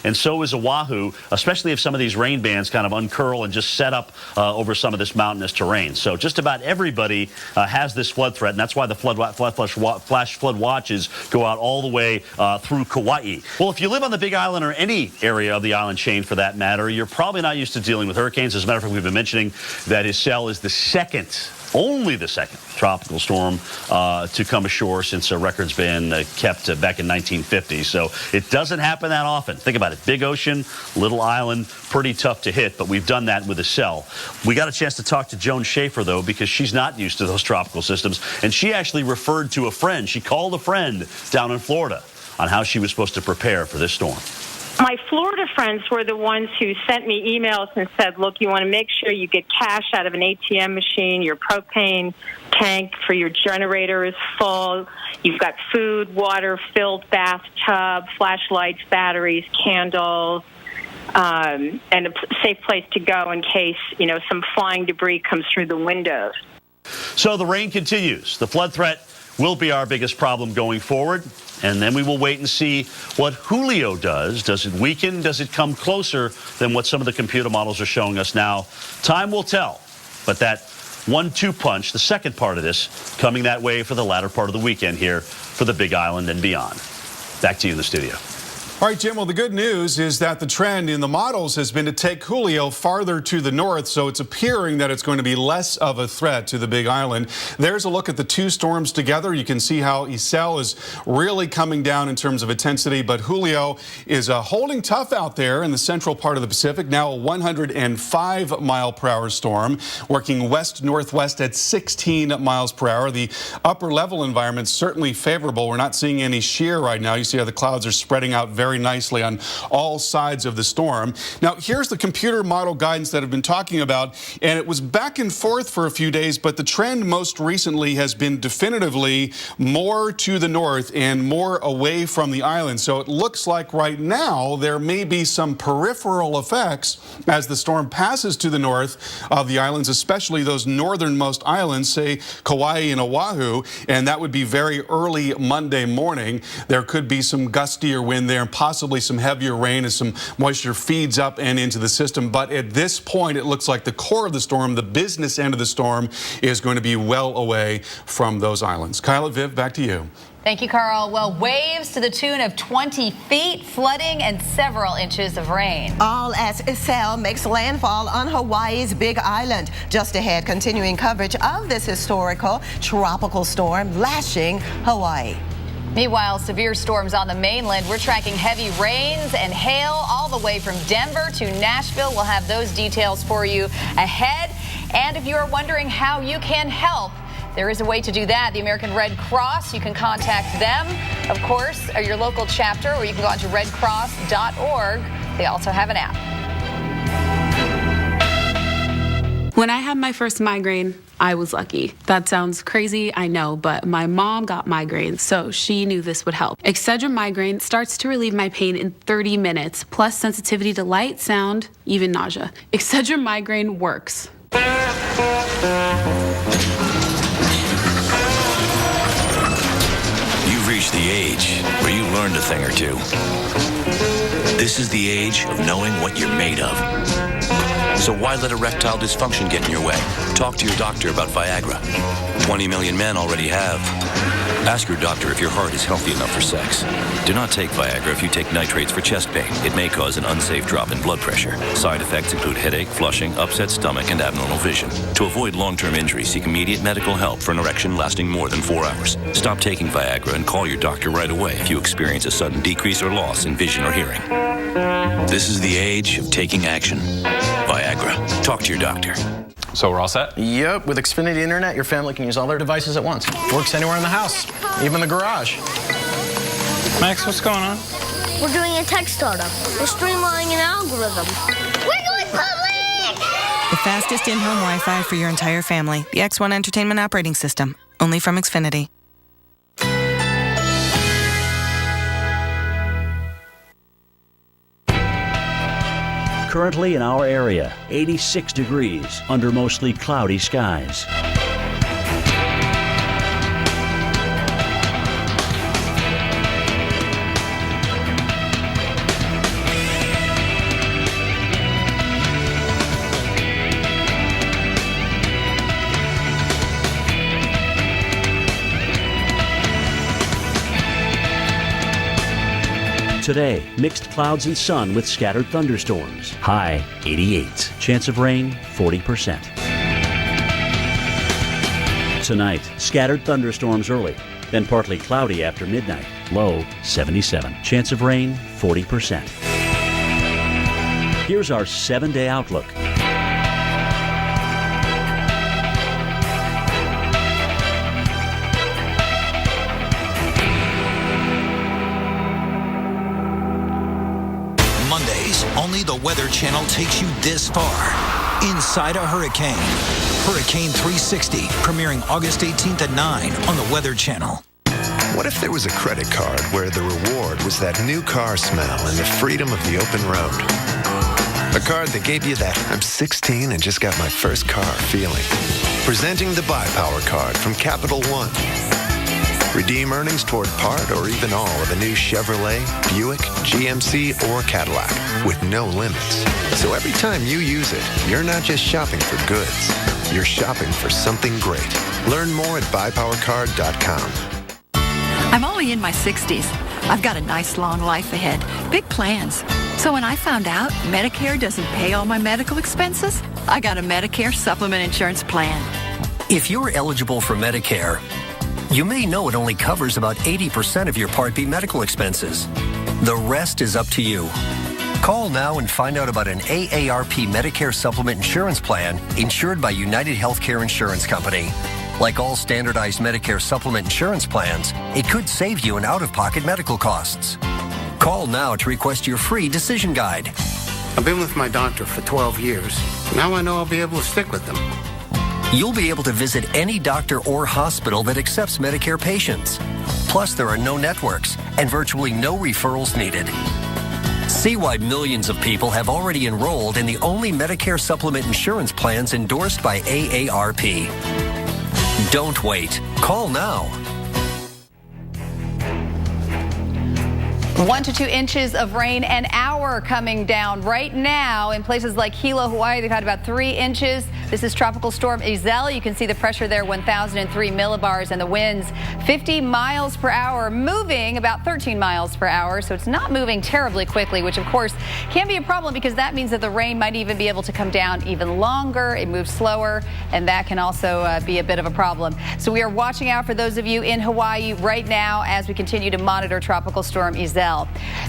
and so is Oahu, especially if some of these rain bands kind of uncurl and just set up over some of this mountainous terrain. So just about everybody has this flood threat, and that's why the flash flood watches go out all the way through Kauai. Well, if you live on the Big Island or any area of the island chain for that matter, you're probably not used to dealing with hurricanes. As a matter of fact, we've been mentioning that Iselle is the only the second tropical storm to come ashore since a record's been kept back in 1950. So it doesn't happen that often. Think about it. Big ocean, little island, pretty tough to hit, but we've done that with Iselle. We got a chance to talk to Joan Schaefer, though, because she's not used to those tropical systems, and she actually referred to a friend. She called a friend down in Florida on how she was supposed to prepare for this storm. My Florida friends were the ones who sent me emails and said, look, you want to make sure you get cash out of an ATM machine, your propane tank for your generator is full, you've got food, water, filled bathtub, flashlights, batteries, candles, and a safe place to go in case, some flying debris comes through the windows. So the rain continues. The flood threat will be our biggest problem going forward. And then we will wait and see what Julio does. Does it weaken? Does it come closer than what some of the computer models are showing us now? Time will tell. But that 1-2 punch, the second part of this, coming that way for the latter part of the weekend here for the Big Island and beyond. Back to you in the studio. All right, Jim, well, the good news is that the trend in the models has been to take Julio farther to the north, so it's appearing that it's going to be less of a threat to the Big Island. There's a look at the two storms together. You can see how Iselle is really coming down in terms of intensity, but Julio is holding tough out there in the central part of the Pacific. Now a 105-mile-per-hour storm, working west-northwest at 16 miles per hour. The upper level environment certainly favorable. We're not seeing any shear right now. You see how the clouds are spreading out very nicely on all sides of the storm. Now, here's the computer model guidance that I've been talking about, and it was back and forth for a few days, but the trend most recently has been definitively more to the north and more away from the island. So it looks like right now there may be some peripheral effects as the storm passes to the north of the islands, especially those northernmost islands, say Kauai and Oahu, and that would be very early Monday morning. There could be some gustier wind there, possibly some heavier rain as some moisture feeds up and into the system. But at this point, it looks like the core of the storm, the business end of the storm, is going to be well away from those islands. Kyla, Viv, back to you. Thank you, Carl. Well, waves to the tune of 20 feet, flooding, and several inches of rain. All as Iselle makes landfall on Hawaii's Big Island. Just ahead, continuing coverage of this historical tropical storm lashing Hawaii. Meanwhile, severe storms on the mainland. We're tracking heavy rains and hail all the way from Denver to Nashville. We'll have those details for you ahead. And if you are wondering how you can help, there is a way to do that. The American Red Cross, you can contact them, of course, or your local chapter, or you can go on to redcross.org. They also have an app. When I had my first migraine, I was lucky. That sounds crazy, I know, but my mom got migraines, so she knew this would help. Excedrin Migraine starts to relieve my pain in 30 minutes, plus sensitivity to light, sound, even nausea. Excedrin Migraine works. You've reached the age where you learned a thing or two. This is the age of knowing what you're made of. So why let erectile dysfunction get in your way? Talk to your doctor about Viagra. 20 million men already have. Ask your doctor if your heart is healthy enough for sex. Do not take Viagra if you take nitrates for chest pain. It may cause an unsafe drop in blood pressure. Side effects include headache, flushing, upset stomach, and abnormal vision. To avoid long-term injury, seek immediate medical help for an erection lasting more than 4 hours. Stop taking Viagra and call your doctor right away if you experience a sudden decrease or loss in vision or hearing. This is the age of taking action. Viagra. Talk to your doctor. So we're all set? Yep, with Xfinity Internet, your family can use all their devices at once. Works anywhere in the house, even the garage. Max, what's going on? We're doing a tech startup. We're streamlining an algorithm. We're going public! The fastest in-home Wi-Fi for your entire family. The X1 Entertainment operating system. Only from Xfinity. Currently in our area, 86 degrees under mostly cloudy skies. Today, mixed clouds and sun with scattered thunderstorms. High 88. Chance of rain 40%. Tonight, scattered thunderstorms early, then partly cloudy after midnight. Low 77. Chance of rain 40%. Here's our 7-day outlook. Mondays, only the Weather Channel takes you this far. Inside a hurricane. Hurricane 360, premiering August 18th at 9 on the Weather Channel. What if there was a credit card where the reward was that new car smell and the freedom of the open road? A card that gave you that I'm 16 and just got my first car feeling. Presenting the Buy Power card from Capital One. Redeem earnings toward part or even all of a new Chevrolet, Buick, GMC, or Cadillac with no limits. So every time you use it, you're not just shopping for goods. You're shopping for something great. Learn more at buypowercard.com. I'm only in my 60s. I've got a nice long life ahead. Big plans. So when I found out Medicare doesn't pay all my medical expenses, I got a Medicare supplement insurance plan. If you're eligible for Medicare, you may know it only covers about 80% of your Part B medical expenses. The rest is up to you. Call now and find out about an AARP Medicare supplement insurance plan insured by United Healthcare Insurance Company. Like all standardized Medicare supplement insurance plans, it could save you in out-of-pocket medical costs. Call now to request your free decision guide. I've been with my doctor for 12 years. Now I know I'll be able to stick with them. You'll be able to visit any doctor or hospital that accepts Medicare patients. Plus, there are no networks and virtually no referrals needed. See why millions of people have already enrolled in the only Medicare supplement insurance plans endorsed by AARP. Don't wait. Call now. 1 to 2 inches of rain an hour coming down right now in places like Hilo, Hawaii. They've had about 3 inches. This is Tropical Storm Iselle. You can see the pressure there, 1,003 millibars, and the winds 50 miles per hour, moving about 13 miles per hour. So it's not moving terribly quickly, which of course can be a problem because that means that the rain might even be able to come down even longer. It moves slower, and that can also be a bit of a problem. So we are watching out for those of you in Hawaii right now as we continue to monitor Tropical Storm Iselle.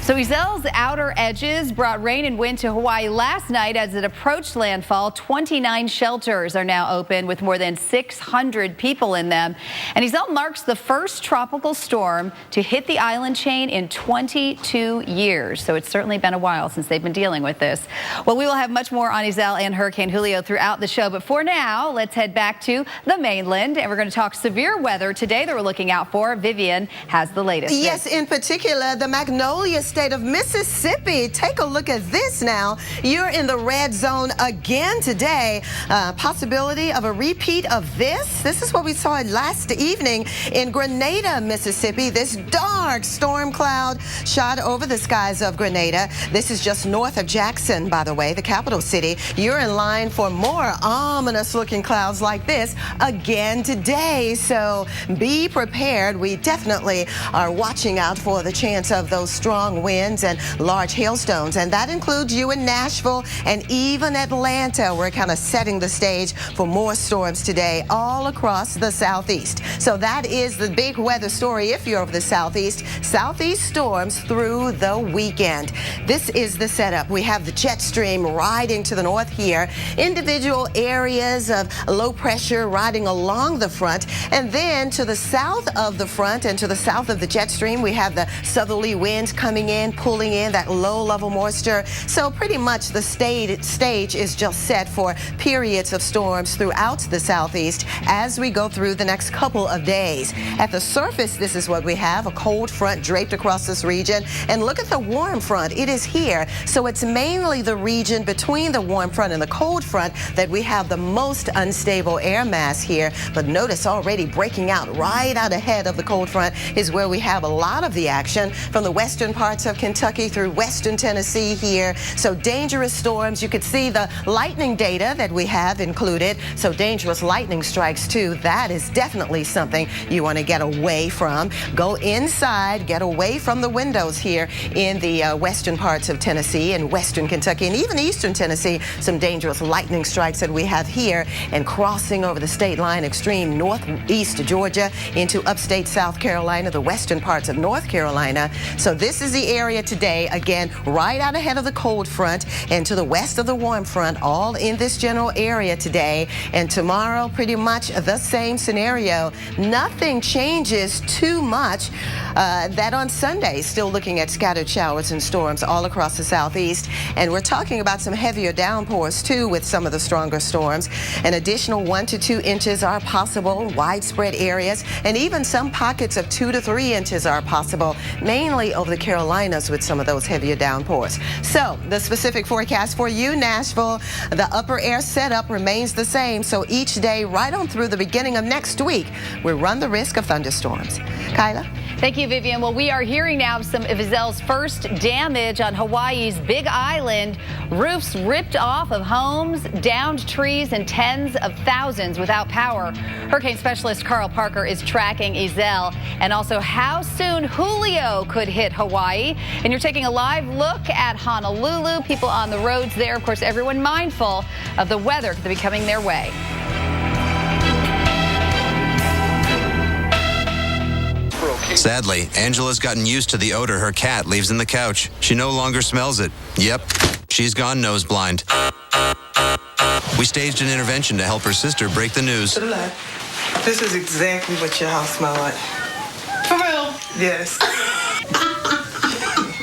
So Iselle's outer edges brought rain and wind to Hawaii last night as it approached landfall. 29 shelters are now open with more than 600 people in them. And Iselle marks the first tropical storm to hit the island chain in 22 years. So it's certainly been a while since they've been dealing with this. Well, we will have much more on Iselle and Hurricane Julio throughout the show. But for now, let's head back to the mainland. And we're going to talk severe weather today that we're looking out for. Vivian has the latest. Yes, in particular, the Magnolia State of Mississippi. Take a look at this now. You're in the red zone again today. Possibility of a repeat of this. This is what we saw last evening in Grenada, Mississippi. This dark storm cloud shot over the skies of Grenada. This is just north of Jackson, by the way, the capital city. You're in line for more ominous looking clouds like this again today. So be prepared. We definitely are watching out for the chance of those strong winds and large hailstones. And that includes you in Nashville and even Atlanta. We're kind of setting the stage for more storms today all across the southeast. So that is the big weather story if you're over the southeast. Southeast storms through the weekend. This is the setup. We have the jet stream riding to the north here. Individual areas of low pressure riding along the front. And then to the south of the front and to the south of the jet stream, we have the southerly winds coming in, pulling in that low level moisture. So pretty much the stage is just set for periods of storms throughout the southeast as we go through the next couple of days. At the surface, this is what we have, a cold front draped across this region. And look at the warm front. It is here. So it's mainly the region between the warm front and the cold front that we have the most unstable air mass here. But notice already breaking out right out ahead of the cold front is where we have a lot of the action from the the western parts of Kentucky through western Tennessee here. So dangerous storms. You could see the lightning data that we have included. So dangerous lightning strikes too. That is definitely something you want to get away from. Go inside, get away from the windows here in the western parts of Tennessee and western Kentucky and even eastern Tennessee. Some dangerous lightning strikes that we have here and crossing over the state line, extreme northeast Georgia into upstate South Carolina, the western parts of North Carolina. So this is the area today, again, right out ahead of the cold front and to the west of the warm front, all in this general area today. And tomorrow, pretty much the same scenario. Nothing changes too much. That on Sunday, still looking at scattered showers and storms all across the southeast. And we're talking about some heavier downpours too with some of the stronger storms. An additional 1 to 2 inches are possible, widespread areas, and even some pockets of 2 to 3 inches are possible, mainly over the Carolinas with some of those heavier downpours. So the specific forecast for you, Nashville, the upper air setup remains the same. So each day right on through the beginning of next week, we run the risk of thunderstorms. Kyla? Thank you, Vivian. Well, we are hearing now of some of Izelle's first damage on Hawaii's Big Island. Roofs ripped off of homes, downed trees, and tens of thousands without power. Hurricane specialist Carl Parker is tracking Izelle and also how soon Julio could hit Hawaii. And you're taking a live look at Honolulu. People on the roads there, of course, everyone mindful of the weather could be coming their way. Sadly, Angela's gotten used to the odor her cat leaves in the couch. She no longer smells it. Yep, she's gone nose blind. We staged an intervention to help her sister break the news. To the left. This is exactly what your house smells like. For real? Yes.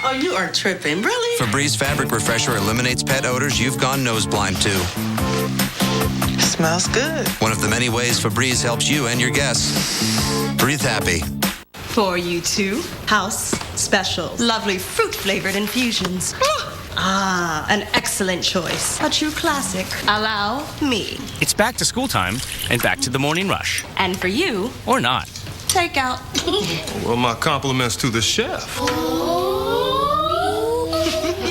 Oh, you are tripping. Really? Febreze Fabric Refresher eliminates pet odors you've gone nose blind to. Smells good. One of the many ways Febreze helps you and your guests breathe happy. For you too, house specials. Lovely fruit-flavored infusions. An excellent choice. A true classic. Allow me. It's back to school time and back to the morning rush. And for you, or not. Take out. Well, my compliments to the chef.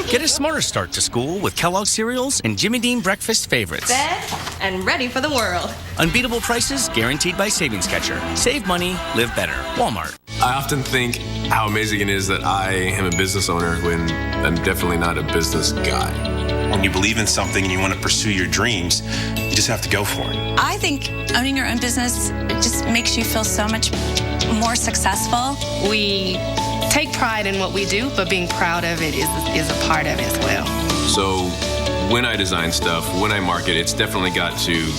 Get a smarter start to school with Kellogg's cereals and Jimmy Dean breakfast favorites. Fed and ready for the world. Unbeatable prices guaranteed by Savings Catcher. Save money, live better. Walmart. I often think how amazing it is that I am a business owner when I'm definitely not a business guy. When you believe in something and you want to pursue your dreams, you just have to go for it. I think owning your own business just makes you feel so much more successful. We take pride in what we do, but being proud of it is a part of it as well. So when I design stuff, when I market, it's definitely got to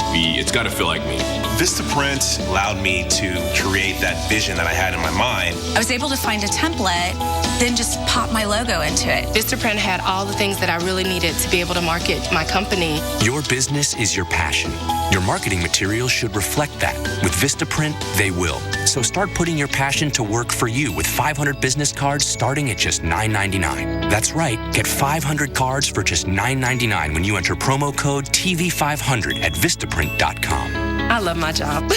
feel like me. Vistaprint allowed me to create that vision that I had in my mind. I was able to find a template, then just pop my logo into it. Vistaprint had all the things that I really needed to be able to market my company. Your business is your passion. Your marketing materials should reflect that. With Vistaprint, they will. So start putting your passion to work for you with 500 business cards starting at just $9.99. That's right, get 500 cards for just $9.99 when you enter promo code TV500 at Vistaprint.com. I love my job.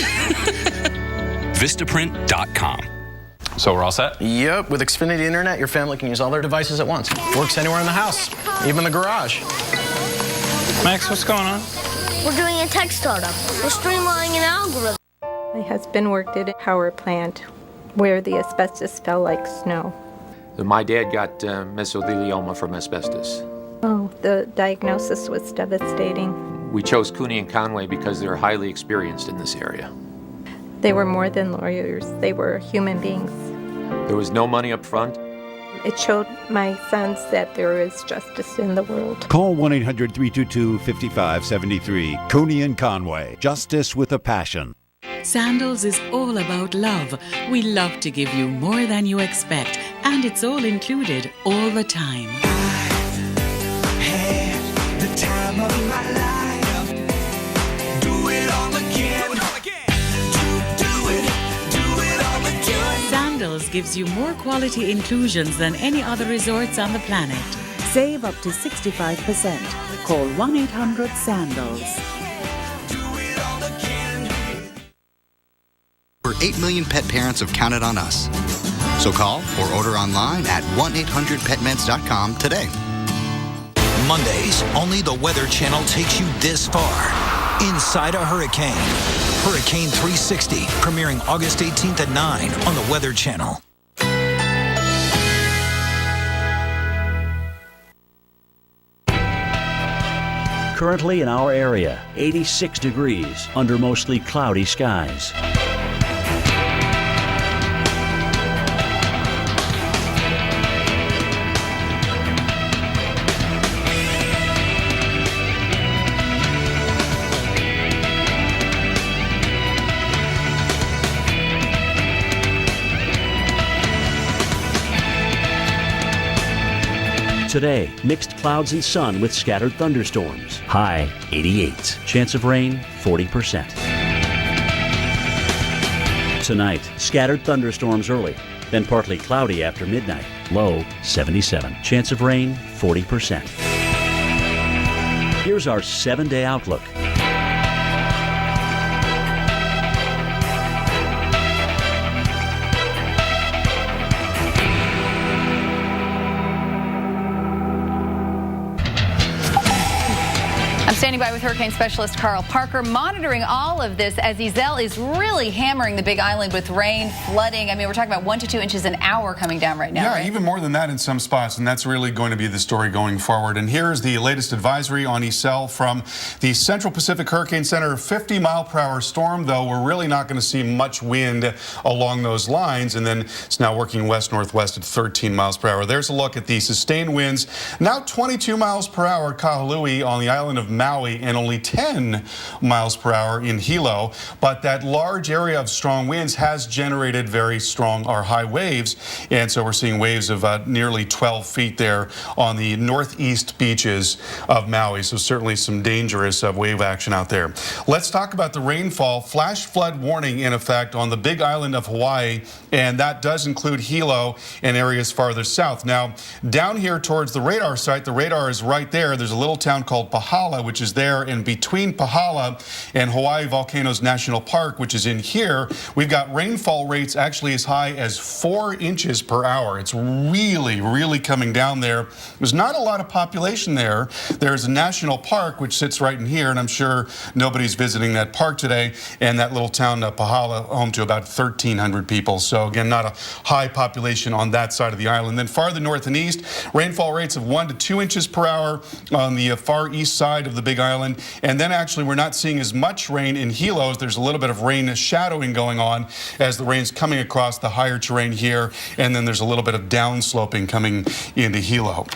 Vistaprint.com. So we're all set? Yep, with Xfinity Internet, your family can use all their devices at once. Works anywhere in the house, even the garage. Max, what's going on? We're doing a tech startup. We're streamlining an algorithm. My husband worked at a power plant where the asbestos fell like snow. My dad got mesothelioma from asbestos. Oh, the diagnosis was devastating. We chose Cooney & Conway because they're highly experienced in this area. They were more than lawyers. They were human beings. There was no money up front. It showed my sons that there is justice in the world. Call 1-800-322-5573. Cooney & Conway. Justice with a passion. Sandals is all about love. We love to give you more than you expect, and it's all included all the time. The time of my life. Do it all again. Do it all again. Sandals gives you more quality inclusions than any other resorts on the planet. Save up to 65%. Call 1-800-SANDALS. Over 8 million pet parents have counted on us So call or order online at 1-800-PetMeds.com today. Mondays, only the Weather Channel takes you this far. Inside a hurricane. Hurricane 360, premiering August 18th at 9 on the Weather Channel. Currently in our area, 86 degrees under mostly cloudy skies. Today, mixed clouds and sun with scattered thunderstorms. High 88. Chance of rain 40%. Tonight, scattered thunderstorms early, then partly cloudy after midnight. Low 77. Chance of rain 40%. Here's our 7-day outlook. I'm standing by with hurricane specialist Carl Parker, monitoring all of this as Iselle is really hammering the Big Island with rain, flooding. I mean, we're talking about 1 to 2 inches an hour coming down right now. Yeah, right? even more than that in some spots, and that's really going to be the story going forward. And here's the latest advisory on Iselle from the Central Pacific Hurricane Center. 50-mile-per-hour storm, though we're really not going to see much wind along those lines. And then it's now working west-northwest at 13 miles per hour. There's a look at the sustained winds. Now 22 miles per hour at Kahului on the island of Maui, and only 10 miles per hour in Hilo. But that large area of strong winds has generated very strong or high waves, and so we're seeing waves of nearly 12 feet there on the northeast beaches of Maui. So certainly some dangerous wave action out there. Let's talk about the rainfall. Flash flood warning in effect on the Big Island of Hawaii, and that does include Hilo and areas farther south. Now, down here towards the radar site, the radar is right there. There's a little town called Pahala, which is there, and between Pahala and Hawaii Volcanoes National Park, which is in here, we've got rainfall rates actually as high as 4 inches per hour. It's really coming down there. There's not a lot of population there. There's a national park which sits right in here, and I'm sure nobody's visiting that park today, and that little town Pahala, home to about 1,300 people. So again, not a high population on that side of the island. Then farther north and east, rainfall rates of 1 to 2 inches per hour on the far east side of the Big Island. And then actually we're not seeing as much rain in Hilo. There's a little bit of rain shadowing going on as the rain's coming across the higher terrain here, and then there's a little bit of downsloping coming into Hilo.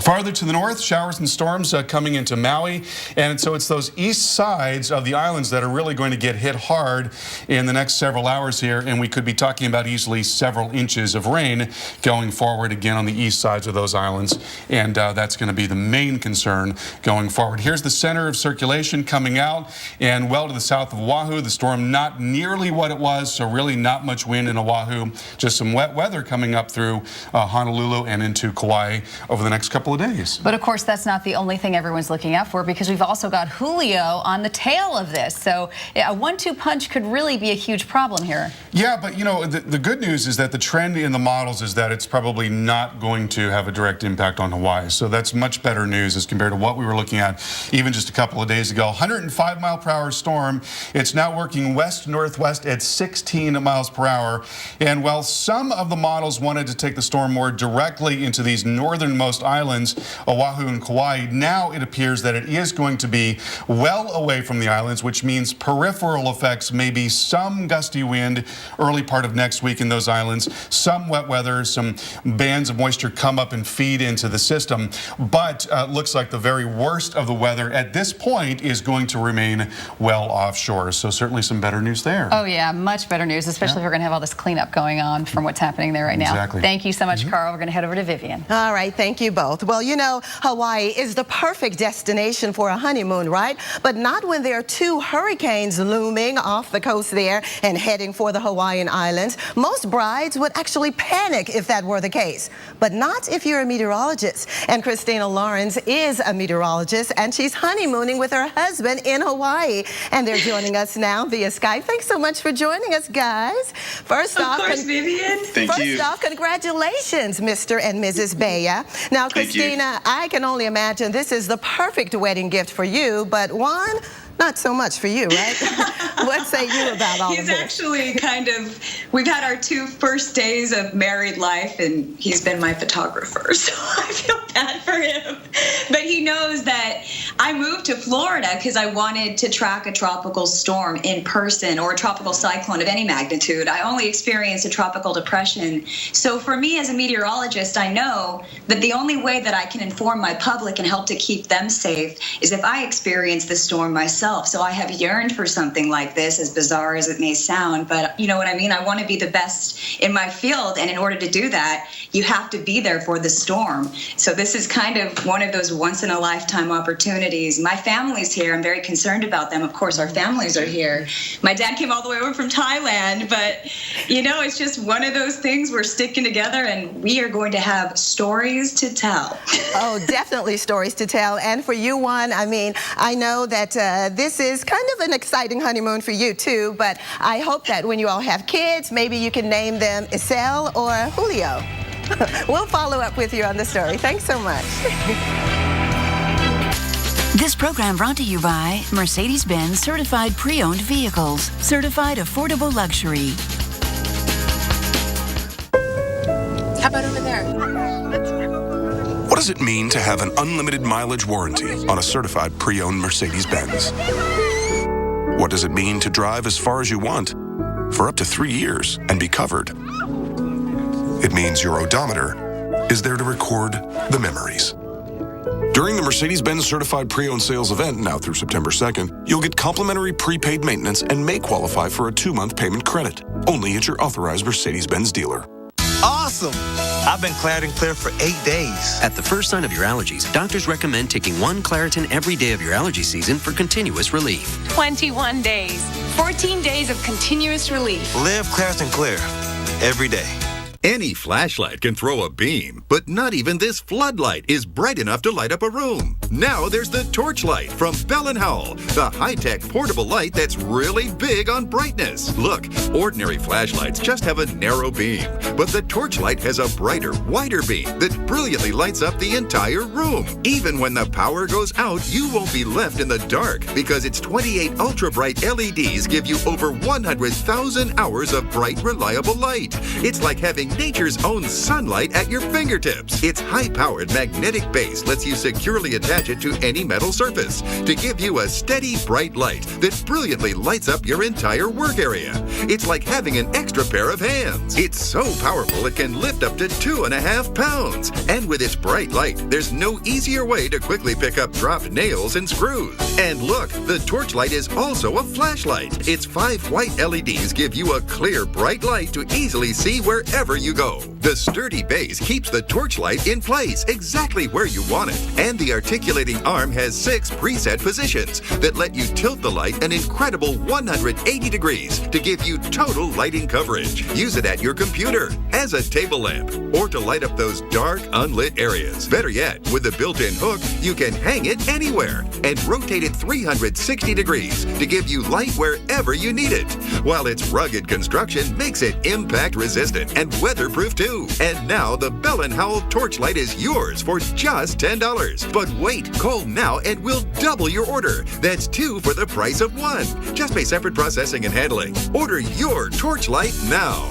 Farther to the north, showers and storms coming into Maui, and so it's those east sides of the islands that are really going to get hit hard in the next several hours here, and we could be talking about easily several inches of rain going forward again on the east sides of those islands, and that's going to be the main concern going forward. Here's the center of circulation coming out, and well to the south of Oahu, the storm not nearly what it was, so really not much wind in Oahu, just some wet weather coming up through Honolulu and into Kauai over the next couple of days. But of course, that's not the only thing everyone's looking out for, because we've also got Julio on the tail of this. So a 1-2 punch could really be a huge problem here. Yeah, but you know, the good news is that the trend in the models is that it's probably not going to have a direct impact on Hawaii. So that's much better news as compared to what we were looking at even just a couple of days ago. 105 mile per hour storm. It's now working west-northwest at 16 miles per hour. And while some of the models wanted to take the storm more directly into these northernmost islands, Oahu and Kauai, now it appears that it is going to be well away from the islands, which means peripheral effects, maybe some gusty wind early part of next week in those islands, some wet weather, some bands of moisture come up and feed into the system. But looks like the very worst of the weather at this point is going to remain well offshore. So certainly some better news there. Oh yeah, much better news, especially if we're going to have all this cleanup going on from what's happening there right now. Exactly. Thank you so much, Carl. We're going to head over to Vivian. All right, thank you both. south. Well, you know, Hawaii is the perfect destination for a honeymoon, right? But not when there are 2 hurricanes looming off the coast there and heading for the Hawaiian Islands. Most brides would actually panic if that were the case, but not if you're a meteorologist. And Christina Lawrence is a meteorologist, and she's honeymooning with her husband in Hawaii. And they're joining us now via Skype. Thanks so much for joining us, guys. First off, Vivian. First off, congratulations, Mr. and Mrs. Baya. Now, Christina, I can only imagine this is the perfect wedding gift for you, but Juan, not so much for you, right? What say you about all of this? He's actually we've had our 2 first days of married life, and he's been my photographer, so I feel bad for him. But he knows that I moved to Florida because I wanted to track a tropical storm in person, or a tropical cyclone of any magnitude. I only experienced a tropical depression. So for me as a meteorologist, I know that the only way that I can inform my public and help to keep them safe is if I experience the storm myself. So I have yearned for something like this, as bizarre as it may sound, but you know what I mean? I want to be the best in my field, and in order to do that, you have to be there for the storm. So this is kind of one of those once-in-a-lifetime opportunities. My family's here. I'm very concerned about them. Of course, our families are here. My dad came all the way over from Thailand, but you know, it's just one of those things. We're sticking together, and we are going to have stories to tell. Oh, definitely stories to tell. And for you, Juan, I mean, I know that this is kind of an exciting honeymoon for you too, but I hope that when you all have kids, maybe you can name them Isel or Julio. We'll follow up with you on the story. Thanks so much. This program brought to you by Mercedes-Benz Certified Pre-Owned Vehicles. Certified Affordable Luxury. How about over there? What does it mean to have an unlimited mileage warranty on a certified pre-owned Mercedes-Benz? What does it mean to drive as far as you want for up to 3 years and be covered? It means your odometer is there to record the memories. During the Mercedes-Benz Certified Pre-Owned Sales event, now through September 2nd, you'll get complimentary prepaid maintenance and may qualify for a 2-month payment credit. Only at your authorized Mercedes-Benz dealer. Awesome! I've been Claritin Clear for 8 days. At the first sign of your allergies, doctors recommend taking 1 Claritin every day of your allergy season for continuous relief. 21 days. 14 days of continuous relief. Live Claritin Clear every day. Any flashlight can throw a beam, but not even this floodlight is bright enough to light up a room. Now there's the Torchlight from Bell & Howell, the high-tech portable light that's really big on brightness. Look, ordinary flashlights just have a narrow beam, but the Torchlight has a brighter, wider beam that brilliantly lights up the entire room. Even when the power goes out, you won't be left in the dark because its 28 ultra-bright LEDs give you over 100,000 hours of bright, reliable light. It's like having nature's own sunlight at your fingertips. Its high-powered magnetic base lets you securely attach it to any metal surface to give you a steady, bright light that brilliantly lights up your entire work area. It's like having an extra pair of hands. It's so powerful it can lift up to 2.5 pounds. And with its bright light, there's no easier way to quickly pick up dropped nails and screws. And look, the Torchlight is also a flashlight. Its 5 white LEDs give you a clear, bright light to easily see wherever you go. The sturdy base keeps the Torchlight in place exactly where you want it. And the articulating arm has 6 preset positions that let you tilt the light an incredible 180 degrees to give you total lighting coverage. Use it at your computer, as a table lamp, or to light up those dark, unlit areas. Better yet, with the built-in hook, you can hang it anywhere and rotate it 360 degrees to give you light wherever you need it. While its rugged construction makes it impact resistant and weatherproof too. And now the Bell & Howell Torchlight is yours for just $10. But wait, call now and we'll double your order. That's 2 for the price of 1. Just pay separate processing and handling. Order your Torchlight now.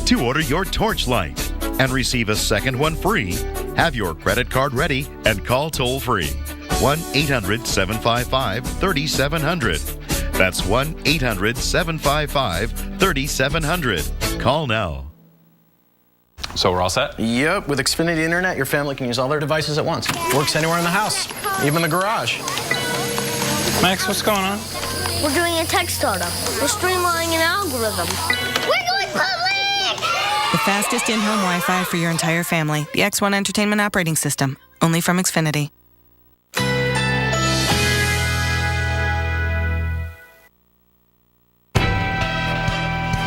To order your Torchlight and receive a second one free, have your credit card ready and call toll-free. 1-800-755-3700. That's 1-800-755-3700. Call now. So we're all set? Yep, with Xfinity Internet, your family can use all their devices at once. Works anywhere in the house, even the garage. Max, what's going on? We're doing a tech startup. We're streamlining an algorithm. We're going public! The fastest in-home Wi-Fi for your entire family. The X1 Entertainment Operating System. Only from Xfinity.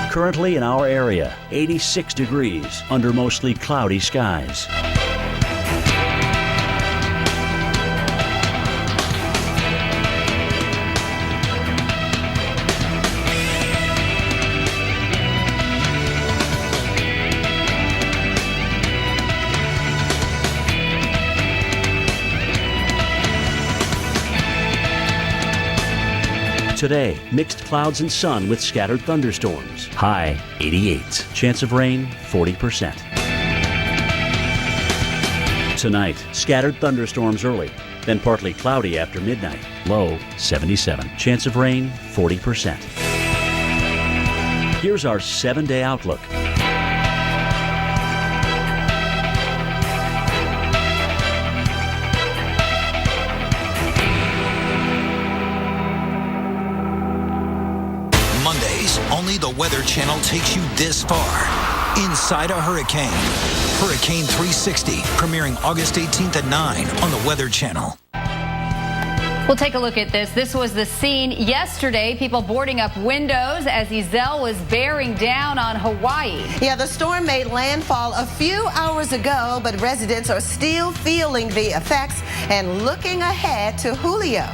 Currently in our area, 86 degrees under mostly cloudy skies. Today, mixed clouds and sun with scattered thunderstorms. High 88. Chance of rain 40%. Tonight, scattered thunderstorms early, then partly cloudy after midnight. Low 77. Chance of rain 40%. Here's our 7-day outlook. Only the Weather Channel takes you this far. Inside a hurricane. Hurricane 360, premiering August 18th at 9 on the Weather Channel. We'll take a look at this. This was the scene yesterday. People boarding up windows as Iselle was bearing down on Hawaii. Yeah, the storm made landfall a few hours ago, but residents are still feeling the effects and looking ahead to Julio.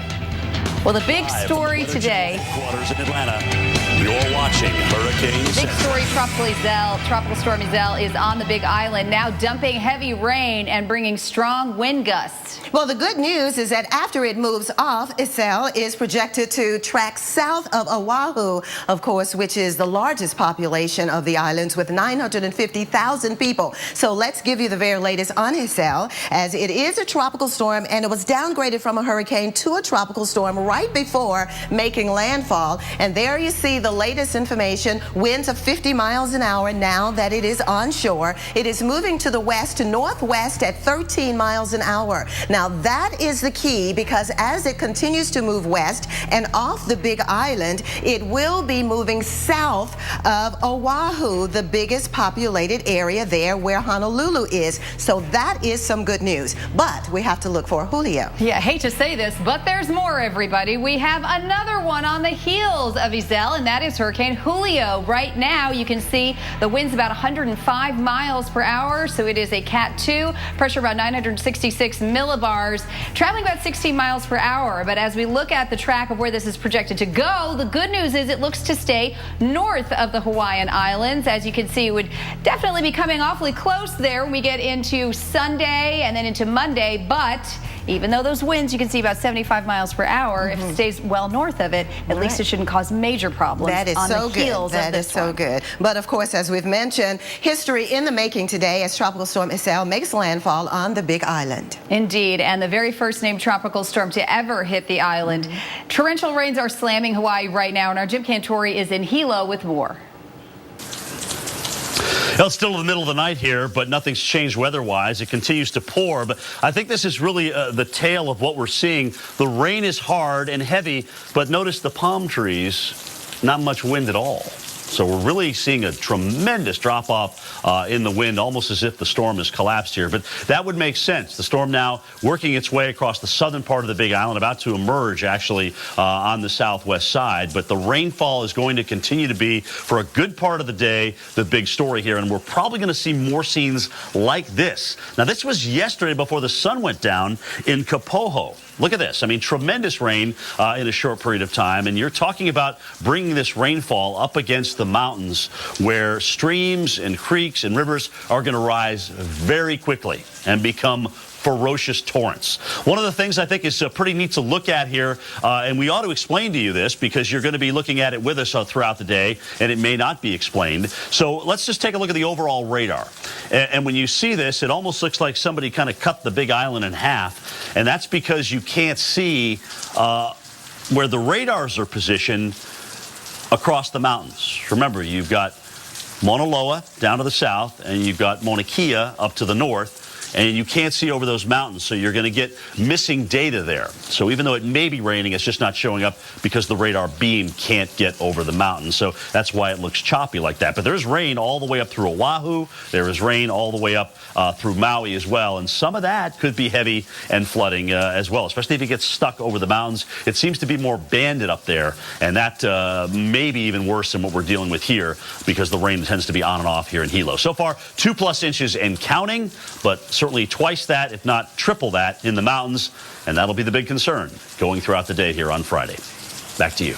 Well, the big story today. Headquarters in Atlanta. You're watching Hurricane Big story, Tropical Storm Iselle is on the Big Island, now dumping heavy rain and bringing strong wind gusts. Well, the good news is that after it moves off, Iselle is projected to track south of Oahu, of course, which is the largest population of the islands with 950,000 people. So let's give you the very latest on Iselle, as it is a tropical storm and it was downgraded from a hurricane to a tropical storm right before making landfall. And there you see the latest information, winds of 50 miles an hour now that it is onshore. It is moving to the west to northwest at 13 miles an hour. Now that is the key, because as it continues to move west and off the Big Island, it will be moving south of Oahu, the biggest populated area there where Honolulu is. So that is some good news, but we have to look for Julio. Yeah, I hate to say this, but there's more, everybody. We have another one on the heels of Iselle, and that is Hurricane Julio. Right now, you can see the wind's about 105 miles per hour, so it is a Cat 2, pressure about 966 millibars, traveling about 16 miles per hour. But as we look at the track of where this is projected to go, the good news is it looks to stay north of the Hawaiian Islands. As you can see, it would definitely be coming awfully close there when we get into Sunday and then into Monday, but even though those winds, you can see about 75 miles per hour, if it stays well north of it, at least it shouldn't cause major problems. That is on so the heels good. of That this is so one. good. But of course, as we've mentioned, history in the making today as Tropical Storm Iselle makes landfall on the Big Island. Indeed, and the very first named tropical storm to ever hit the island. Torrential rains are slamming Hawaii right now, and our Jim Cantori is in Hilo with more. Well, it's still in the middle of the night here, but nothing's changed weather-wise. It continues to pour, but I think this is really the tale of what we're seeing. The rain is hard and heavy, but notice the palm trees, not much wind at all. So we're really seeing a tremendous drop-off in the wind, almost as if the storm has collapsed here. But that would make sense. The storm now working its way across the southern part of the Big Island, about to emerge, actually, on the southwest side. But the rainfall is going to continue to be, for a good part of the day, the big story here. And we're probably going to see more scenes like this. Now, this was yesterday before the sun went down in Kapoho. Look at this. I mean, tremendous rain in a short period of time. And you're talking about bringing this rainfall up against the mountains where streams and creeks and rivers are going to rise very quickly and become ferocious torrents. One of the things I think is pretty neat to look at here, and we ought to explain to you this because you're going to be looking at it with us throughout the day, and it may not be explained. So let's just take a look at the overall radar. And when you see this, it almost looks like somebody kind of cut the Big Island in half, and that's because you can't see where the radars are positioned across the mountains. Remember, you've got Mauna Loa down to the south, and you've got Mauna Kea up to the north. and you can't see over those mountains, so you're going to get missing data there. So even though it may be raining, it's just not showing up because the radar beam can't get over the mountains. So that's why it looks choppy like that. But there's rain all the way up through Oahu. There is rain all the way up through Maui as well, and some of that could be heavy and flooding as well, especially if it gets stuck over the mountains. It seems to be more banded up there, and that may be even worse than what we're dealing with here because the rain tends to be on and off here in Hilo. So far, 2+ inches and counting, but certainly twice that, if not triple that, in the mountains, and that'll be the big concern going throughout the day here on Friday. Back to you.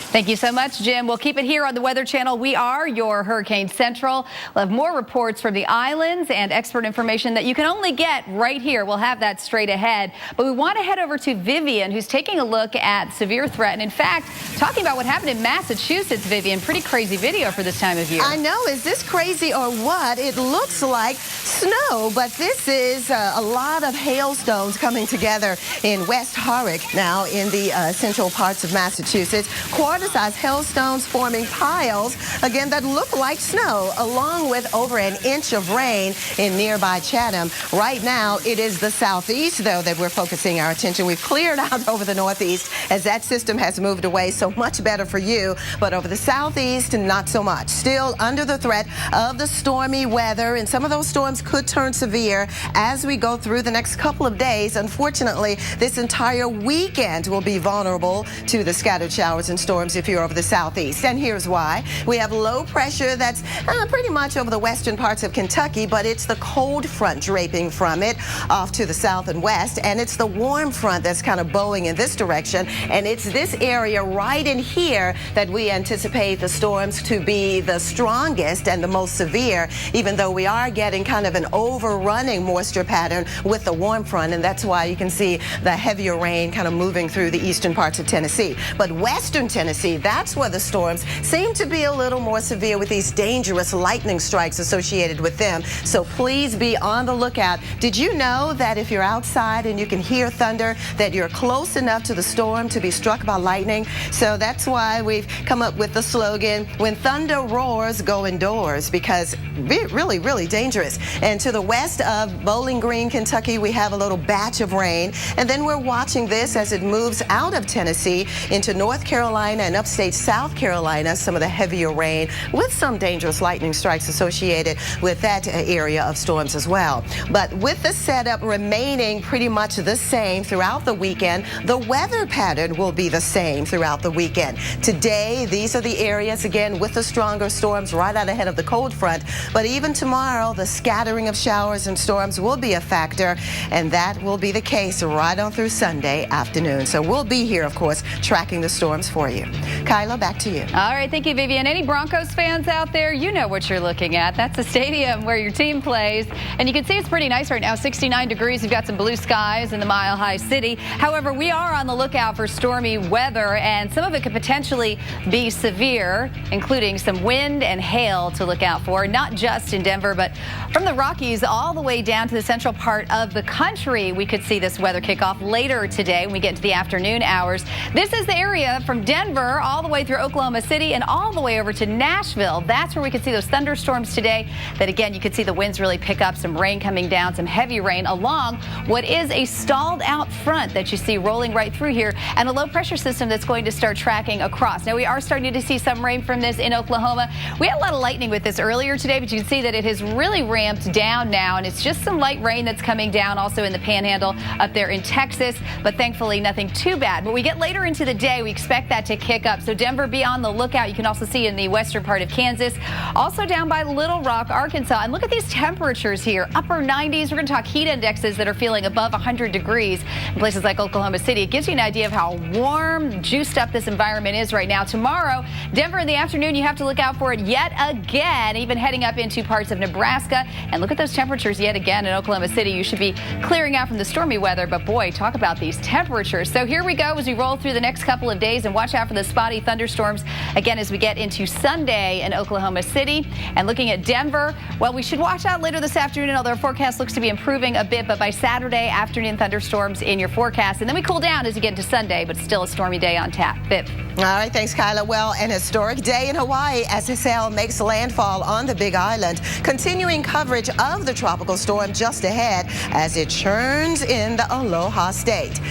Thank you so much, Jim. We'll keep it here on the Weather Channel. We are your Hurricane Central. We'll have more reports from the islands and expert information that you can only get right here. We'll have that straight ahead. But we want to head over to Vivian, who's taking a look at severe threat. And in fact, talking about what happened in Massachusetts, Vivian. Pretty crazy video for this time of year. I know. Is this crazy or what? It looks like snow, but this is a lot of hailstones coming together in West Horrick now in the central parts of Massachusetts. Quarter-size hailstones forming piles, again, that look like snow, along with over an inch of rain in nearby Chatham. Right now, it is the southeast, though, that we're focusing our attention. We've cleared out over the northeast as that system has moved away, so much better for you. But over the southeast, not so much. Still under the threat of the stormy weather, and some of those storms could turn severe as we go through the next couple of days. Unfortunately, this entire weekend will be vulnerable to the scattered showers and storms if you're over the southeast. And here's why. We have low pressure that's pretty much over the western parts of Kentucky, but it's the cold front draping from it off to the south and west, and it's the warm front that's kind of bowing in this direction, and it's this area right in here that we anticipate the storms to be the strongest and the most severe, even though we are getting kind of an overrunning moisture pattern with the warm front, and that's why you can see the heavier rain kind of moving through the eastern parts of Tennessee. But western Tennessee, that's where the storms seem to be a little more severe with these dangerous lightning strikes associated with them. So please be on the lookout. Did you know that if you're outside and you can hear thunder, that you're close enough to the storm to be struck by lightning? So that's why we've come up with the slogan, when thunder roars, go indoors, because really, really dangerous. And to the west of Bowling Green, Kentucky, we have a little batch of rain. And then we're watching this as it moves out of Tennessee into North Carolina and upstate South Carolina, some of the heavier rain with some dangerous lightning strikes associated with that area of storms as well. But with the setup remaining pretty much the same throughout the weekend, the weather pattern will be the same throughout the weekend. Today, these are the areas, again, with the stronger storms right out ahead of the cold front. But even tomorrow, the scattering of showers and storms will be a factor, and that will be the case right on through Sunday afternoon. So we'll be here, of course, tracking the storms for you. Kyla, back to you. All right, thank you, Vivian. Any Broncos fans out there, you know what you're looking at. That's the stadium where your team plays. And you can see it's pretty nice right now, 69 degrees. We've got some blue skies in the Mile High City. However, we are on the lookout for stormy weather, and some of it could potentially be severe, including some wind and hail to look out for, not just in Denver, but from the Rockies all the way down to the central part of the country. We could see this weather kick off later today when we get into the afternoon hours. This is the area from Denver all the way through Oklahoma City and all the way over to Nashville. That's where we could see those thunderstorms today. That again, you could see the winds really pick up, some rain coming down, some heavy rain along what is a stalled out front that you see rolling right through here, and a low pressure system that's going to start tracking across. Now we are starting to see some rain from this in Oklahoma. We had a lot of lightning with this earlier today, but you can see that it has really ramped down now, and it's just some light rain that's coming down also in the Panhandle up there in Texas, but thankfully nothing too bad. When we get later into the day, we expect that to kick up. So Denver, be on the lookout. You can also see in the western part of Kansas, also down by Little Rock, Arkansas. And look at these temperatures here, upper 90s. We're going to talk heat indexes that are feeling above 100 degrees in places like Oklahoma City. It gives you an idea of how warm, juiced up this environment is right now. Tomorrow, Denver in the afternoon, you have to look out for it yet again, even heading up into parts of Nebraska. And look at those temperatures yet again in Oklahoma City. You should be clearing out from the stormy weather, but boy, talk about these temperatures. So here we go as we roll through the next couple of days, and watch out for the spotty thunderstorms again as we get into Sunday in Oklahoma City. And looking at Denver, well, we should watch out later this afternoon, although our forecast looks to be improving a bit, but by Saturday afternoon, thunderstorms in your forecast. And then we cool down as you get into Sunday, but still a stormy day on tap. Viv. All right, thanks, Kyla. Well, an historic day in Hawaii as Iselle makes landfall on the Big Island. Continuing coverage of the tropical storm just ahead as it churns in the Aloha State.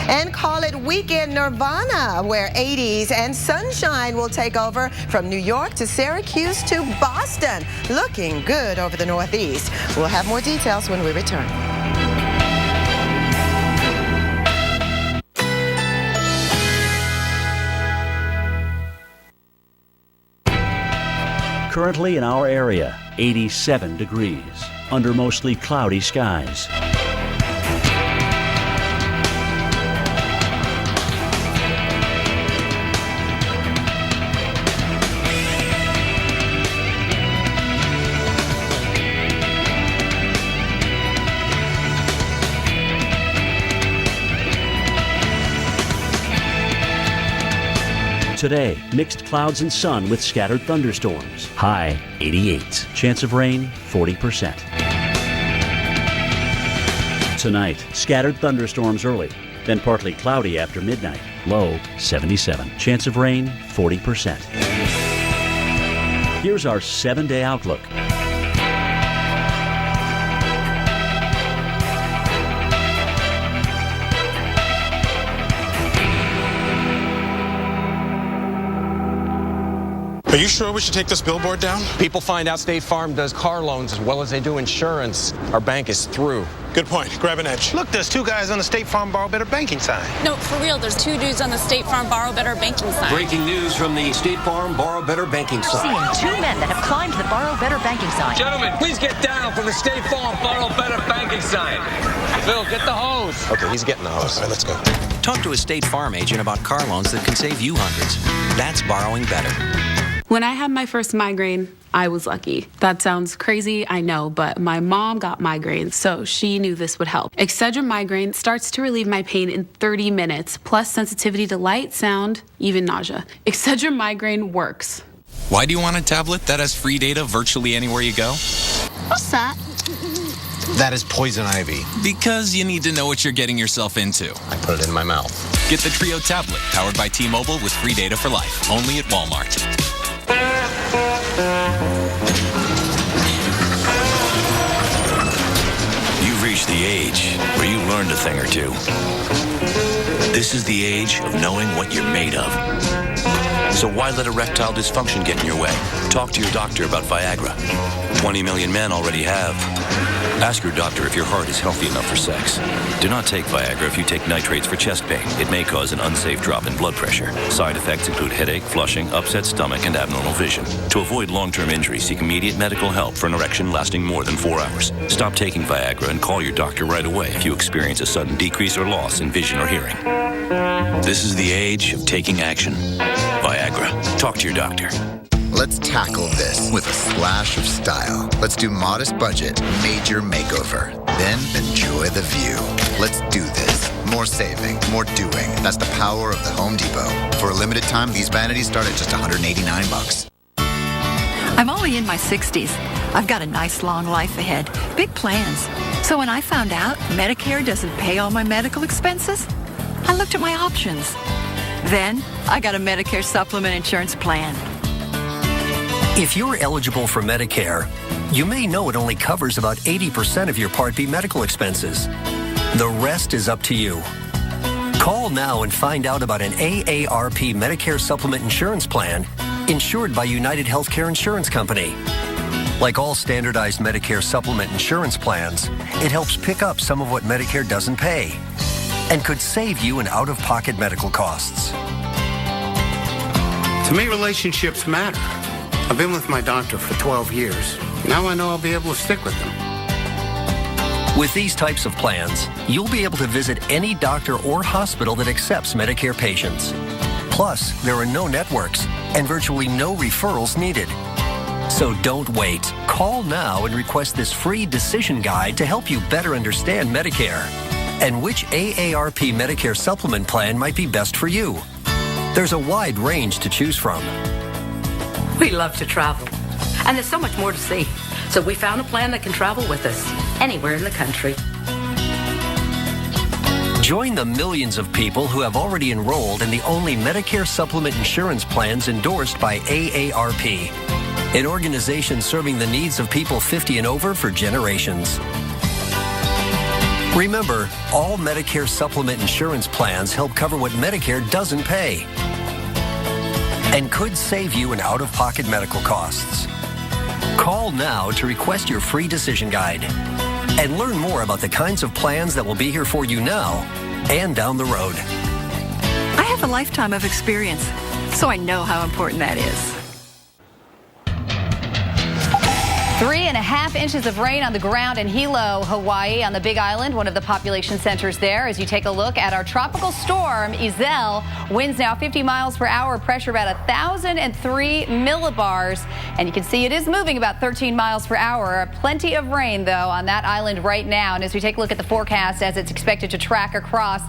And call it weekend nirvana, where 80s and sunshine will take over from New York to Syracuse to Boston. Looking good over the Northeast. We'll have more details when we return. Currently in our area, 87 degrees, under mostly cloudy skies. Today, mixed clouds and sun with scattered thunderstorms. High 88. Chance of rain 40%. Tonight, scattered thunderstorms early, then partly cloudy after midnight. Low 77. Chance of rain 40%. Here's our 7-day outlook. Are you sure we should take this billboard down? People find out State Farm does car loans as well as they do insurance. Our bank is through. Good point. Grab an edge. Look, there's 2 guys on the State Farm Borrow Better banking sign. No, for real, there's 2 dudes on the State Farm Borrow Better banking sign. Breaking news from the State Farm Borrow Better banking sign. Seeing 2 men that have climbed the Borrow Better banking sign. Gentlemen, please get down from the State Farm Borrow Better banking sign. Phil, get the hose. Okay, he's getting the hose. All right, let's go. Talk to a State Farm agent about car loans that can save you hundreds. That's borrowing better. When I had my first migraine, I was lucky. That sounds crazy, I know, but my mom got migraines, so she knew this would help. Excedrin Migraine starts to relieve my pain in 30 minutes, plus sensitivity to light, sound, even nausea. Excedrin Migraine works. Why do you want a tablet that has free data virtually anywhere you go? What's that? That is poison ivy. Because you need to know what you're getting yourself into. I put it in my mouth. Get the Trio tablet, powered by T-Mobile with free data for life. Only at Walmart. You've reached the age where you learned a thing or two. This is the age of knowing what you're made of. So why let erectile dysfunction get in your way? Talk to your doctor about Viagra. 20 million men already have. Ask your doctor if your heart is healthy enough for sex. Do not take Viagra if you take nitrates for chest pain. It may cause an unsafe drop in blood pressure. Side effects include headache, flushing, upset stomach, and abnormal vision. To avoid long-term injury, seek immediate medical help for an erection lasting more than 4 hours. Stop taking Viagra and call your doctor right away if you experience a sudden decrease or loss in vision or hearing. This is the age of taking action. Viagra. Talk to your doctor. Let's tackle this with a splash of style. Let's do modest budget, major makeover. Then enjoy the view. Let's do this. More saving, more doing. That's the power of the Home Depot. For a limited time, these vanities start at just $189. I'm only in my 60s. I've got a nice long life ahead. Big plans. So when I found out Medicare doesn't pay all my medical expenses, I looked at my options. Then I got a Medicare supplement insurance plan. If you're eligible for Medicare, you may know it only covers about 80% of your Part B medical expenses. The rest is up to you. Call now and find out about an AARP Medicare Supplement Insurance Plan insured by United Healthcare Insurance Company. Like all standardized Medicare Supplement Insurance plans, it helps pick up some of what Medicare doesn't pay and could save you in out-of-pocket medical costs. To me, relationships matter. I've been with my doctor for 12 years. Now I know I'll be able to stick with him. With these types of plans, you'll be able to visit any doctor or hospital that accepts Medicare patients. Plus, there are no networks and virtually no referrals needed. So don't wait. Call now and request this free decision guide to help you better understand Medicare and which AARP Medicare supplement plan might be best for you. There's a wide range to choose from. We love to travel, and there's so much more to see. So we found a plan that can travel with us anywhere in the country. Join the millions of people who have already enrolled in the only Medicare supplement insurance plans endorsed by AARP, an organization serving the needs of people 50 and over for generations. Remember, all Medicare supplement insurance plans help cover what Medicare doesn't pay and could save you in out-of-pocket medical costs. Call now to request your free decision guide and learn more about the kinds of plans that will be here for you now and down the road. I have a lifetime of experience, so I know how important that is. 3.5 inches of rain on the ground in Hilo, Hawaii, on the Big Island, one of the population centers there. As you take a look at our tropical storm, Iselle, winds now 50 miles per hour, pressure about 1,003 millibars. And you can see it is moving about 13 miles per hour. Plenty of rain, though, on that island right now. And as we take a look at the forecast as it's expected to track across,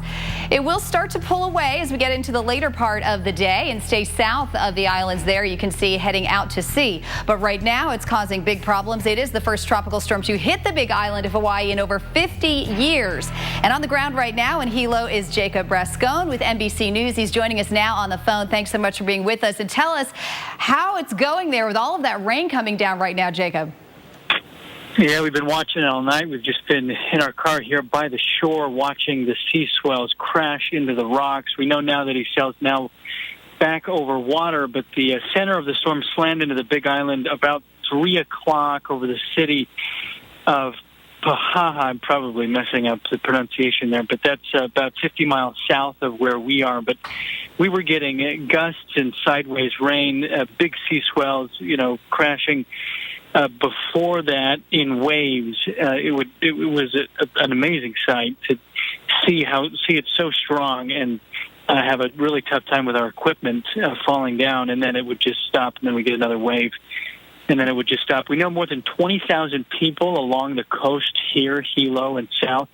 it will start to pull away as we get into the later part of the day and stay south of the islands there. You can see heading out to sea. But right now, it's causing big problems. It is the first tropical storm to hit the Big Island of Hawaii in over 50 years. And on the ground right now in Hilo is Jacob Rascone with NBC News. He's joining us now on the phone. Thanks so much for being with us. And tell us how it's going there with all of that rain coming down right now, Jacob. Yeah, we've been watching it all night. We've just been in our car here by the shore watching the sea swells crash into the rocks. We know now that Iselle's now back over water, but the center of the storm slammed into the Big Island about 3 o'clock over the city of Pahaha. I'm probably messing up the pronunciation there, but that's about 50 miles south of where we are. But we were getting gusts and sideways rain, big sea swells, crashing. Before that, in waves, it was an amazing sight to see it so strong and have a really tough time with our equipment falling down, and then it would just stop, and then we get another wave. And then it would just stop. We know more than 20,000 people along the coast here, Hilo and south,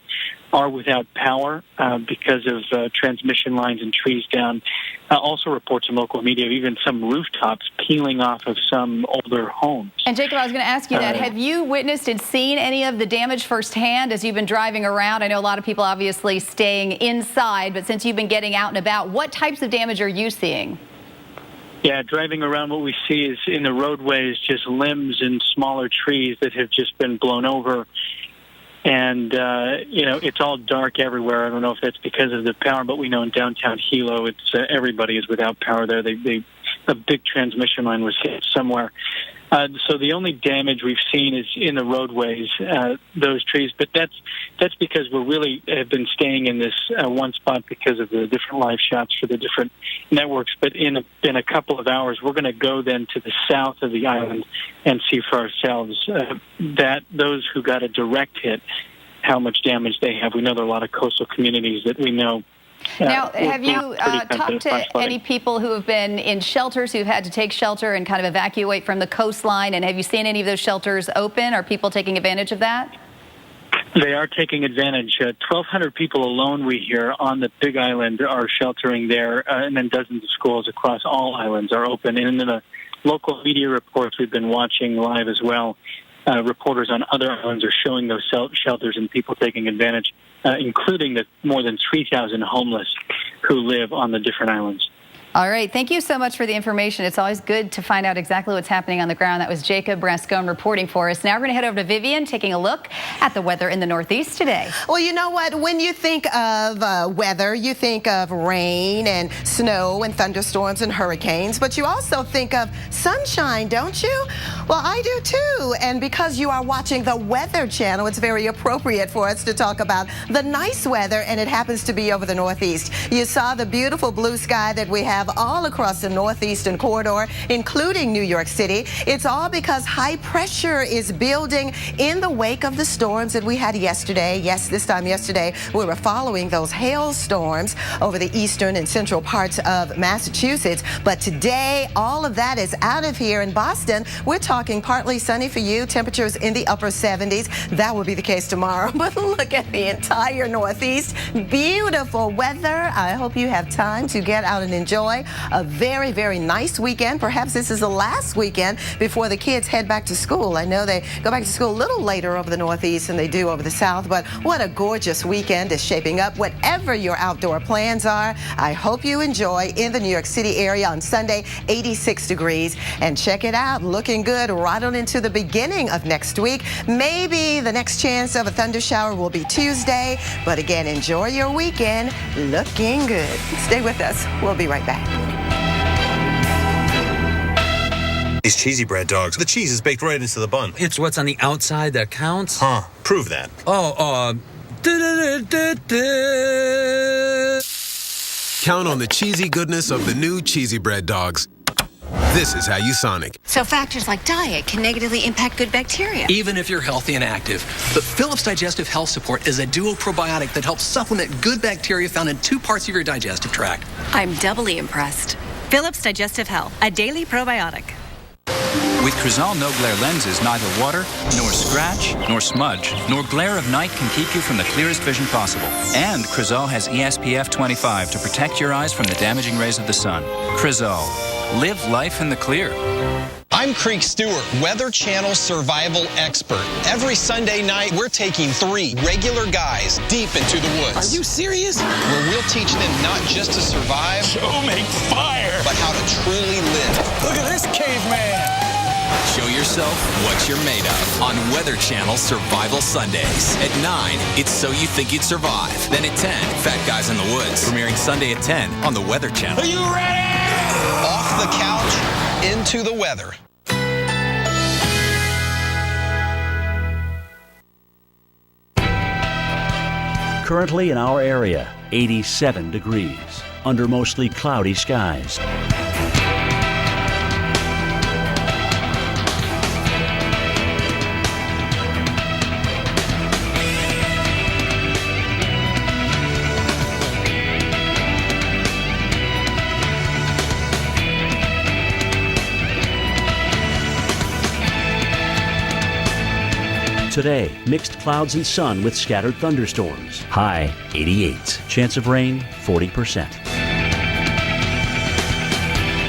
are without power because of transmission lines and trees down. Also reports in local media of even some rooftops peeling off of some older homes. And Jacob, I was going to ask you that. Have you witnessed and seen any of the damage firsthand as you've been driving around? I know a lot of people obviously staying inside, but since you've been getting out and about, what types of damage are you seeing? Yeah, driving around, what we see is in the roadways just limbs and smaller trees that have just been blown over. And, it's all dark everywhere. I don't know if that's because of the power, but we know in downtown Hilo, it's everybody is without power there. A big transmission line was hit somewhere. So the only damage we've seen is in the roadways, those trees. But that's because we really have been staying in this one spot because of the different live shots for the different networks. But in a couple of hours, we're going to go then to the south of the island and see for ourselves that those who got a direct hit, how much damage they have. We know there are a lot of coastal communities that we know. Now, have you talked to any people who have been in shelters, who've had to take shelter and kind of evacuate from the coastline? And have you seen any of those shelters open? Are people taking advantage of that? They are taking advantage. 1,200 people alone, we hear, on the Big Island are sheltering there, and then dozens of schools across all islands are open. And in the local media reports we've been watching live as well, reporters on other islands are showing those shelters and people taking advantage, including the more than 3,000 homeless who live on the different islands. All right. Thank you so much for the information. It's always good to find out exactly what's happening on the ground. That was Jacob Rascone reporting for us. Now we're going to head over to Vivian, taking a look at the weather in the Northeast today. Well, you know what? When you think of weather, you think of rain and snow and thunderstorms and hurricanes, but you also think of sunshine, don't you? Well, I do too. And because you are watching the Weather Channel, it's very appropriate for us to talk about the nice weather, and it happens to be over the Northeast. You saw the beautiful blue sky that we have all across the northeastern corridor, including New York City. It's all because high pressure is building in the wake of the storms that we had yesterday. Yes, this time yesterday, we were following those hailstorms over the eastern and central parts of Massachusetts. But today, all of that is out of here. In Boston, we're talking partly sunny for you, temperatures in the upper 70s. That will be the case tomorrow. But look at the entire Northeast. Beautiful weather. I hope you have time to get out and enjoy. enjoy a very, very nice weekend. Perhaps this is the last weekend before the kids head back to school. I know they go back to school a little later over the Northeast than they do over the South, but what a gorgeous weekend is shaping up. Whatever your outdoor plans are, I hope you enjoy in the New York City area on Sunday, 86 degrees. And check it out, looking good right on into the beginning of next week. Maybe the next chance of a thunder shower will be Tuesday, but again, enjoy your weekend. Looking good. Stay with us. We'll be right back. These cheesy bread dogs, the cheese is baked right into the bun. It's what's on the outside that counts? Huh. Prove that. Count on the cheesy goodness of the new cheesy bread dogs. This is how you Sonic. So factors like diet can negatively impact good bacteria. Even if you're healthy and active. But Philips Digestive Health Support is a dual probiotic that helps supplement good bacteria found in 2 parts of your digestive tract. I'm doubly impressed. Philips Digestive Health, a daily probiotic. With Crizal No Glare lenses, neither water, nor scratch, nor smudge, nor glare of night can keep you from the clearest vision possible. And Crizal has ESPF 25 to protect your eyes from the damaging rays of the sun. Crizal. Live life in the clear. I'm Creek Stewart, Weather Channel survival expert. Every Sunday night, we're taking 3 regular guys deep into the woods. Are you serious? Where we'll teach them not just to survive, Show make fire, but how to truly live. Look at this caveman. Show yourself what you're made of on Weather Channel Survival Sundays. At 9, it's So You Think You'd Survive. Then at 10, Fat Guys in the Woods. Premiering Sunday at 10 on the Weather Channel. Are you ready? Off the couch, into the weather. Currently in our area, 87 degrees, under mostly cloudy skies. Today, mixed clouds and sun with scattered thunderstorms. High 88. Chance of rain 40%.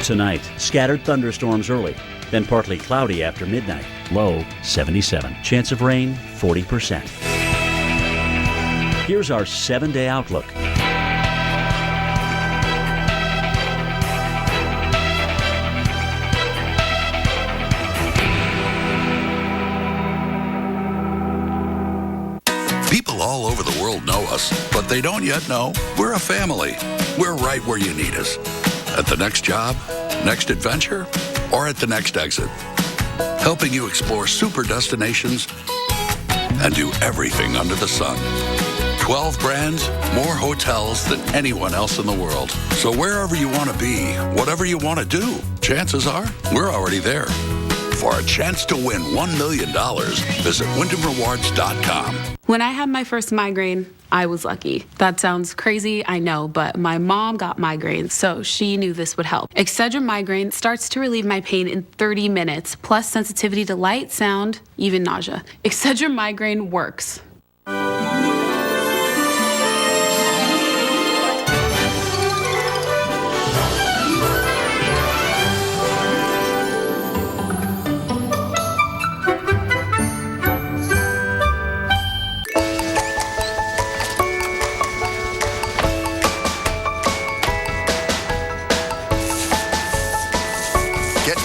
Tonight, scattered thunderstorms early, then partly cloudy after midnight. Low 77. Chance of rain 40%. Here's our 7-day outlook. People all over the world know us, but they don't yet know we're a family. We're right where you need us. At the next job, next adventure, or at the next exit. Helping you explore super destinations and do everything under the sun. 12 brands, more hotels than anyone else in the world. So wherever you want to be, whatever you want to do, chances are we're already there. For a chance to win $1 million, visit WyndhamRewards.com. When I had my first migraine, I was lucky. That sounds crazy, I know, but my mom got migraines, so she knew this would help. Excedrin Migraine starts to relieve my pain in 30 minutes, plus sensitivity to light, sound, even nausea. Excedrin Migraine works.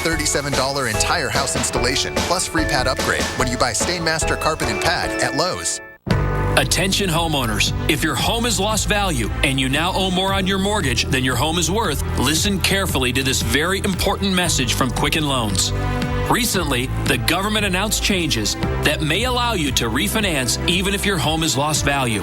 $37 entire house installation plus free pad upgrade when you buy Stainmaster Carpet and Pad at Lowe's. Attention homeowners, if your home has lost value and you now owe more on your mortgage than your home is worth, listen carefully to this very important message from Quicken Loans. Recently, the government announced changes that may allow you to refinance even if your home has lost value.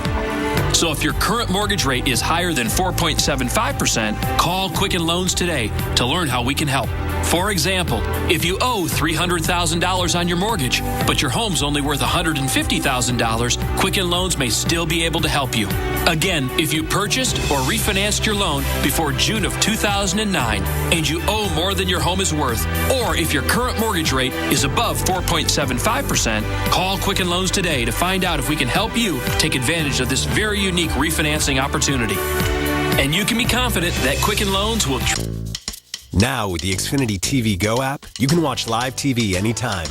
So if your current mortgage rate is higher than 4.75%, call Quicken Loans today to learn how we can help. For example, if you owe $300,000 on your mortgage, but your home's only worth $150,000, Quicken Loans may still be able to help you. Again, if you purchased or refinanced your loan before June of 2009 and you owe more than your home is worth, or if your current mortgage rate is above 4.75%, call Quicken Loans today to find out if we can help you take advantage of this very unique refinancing opportunity. And you can be confident that Quicken Loans will... Now with the Xfinity TV Go app, you can watch live TV anytime.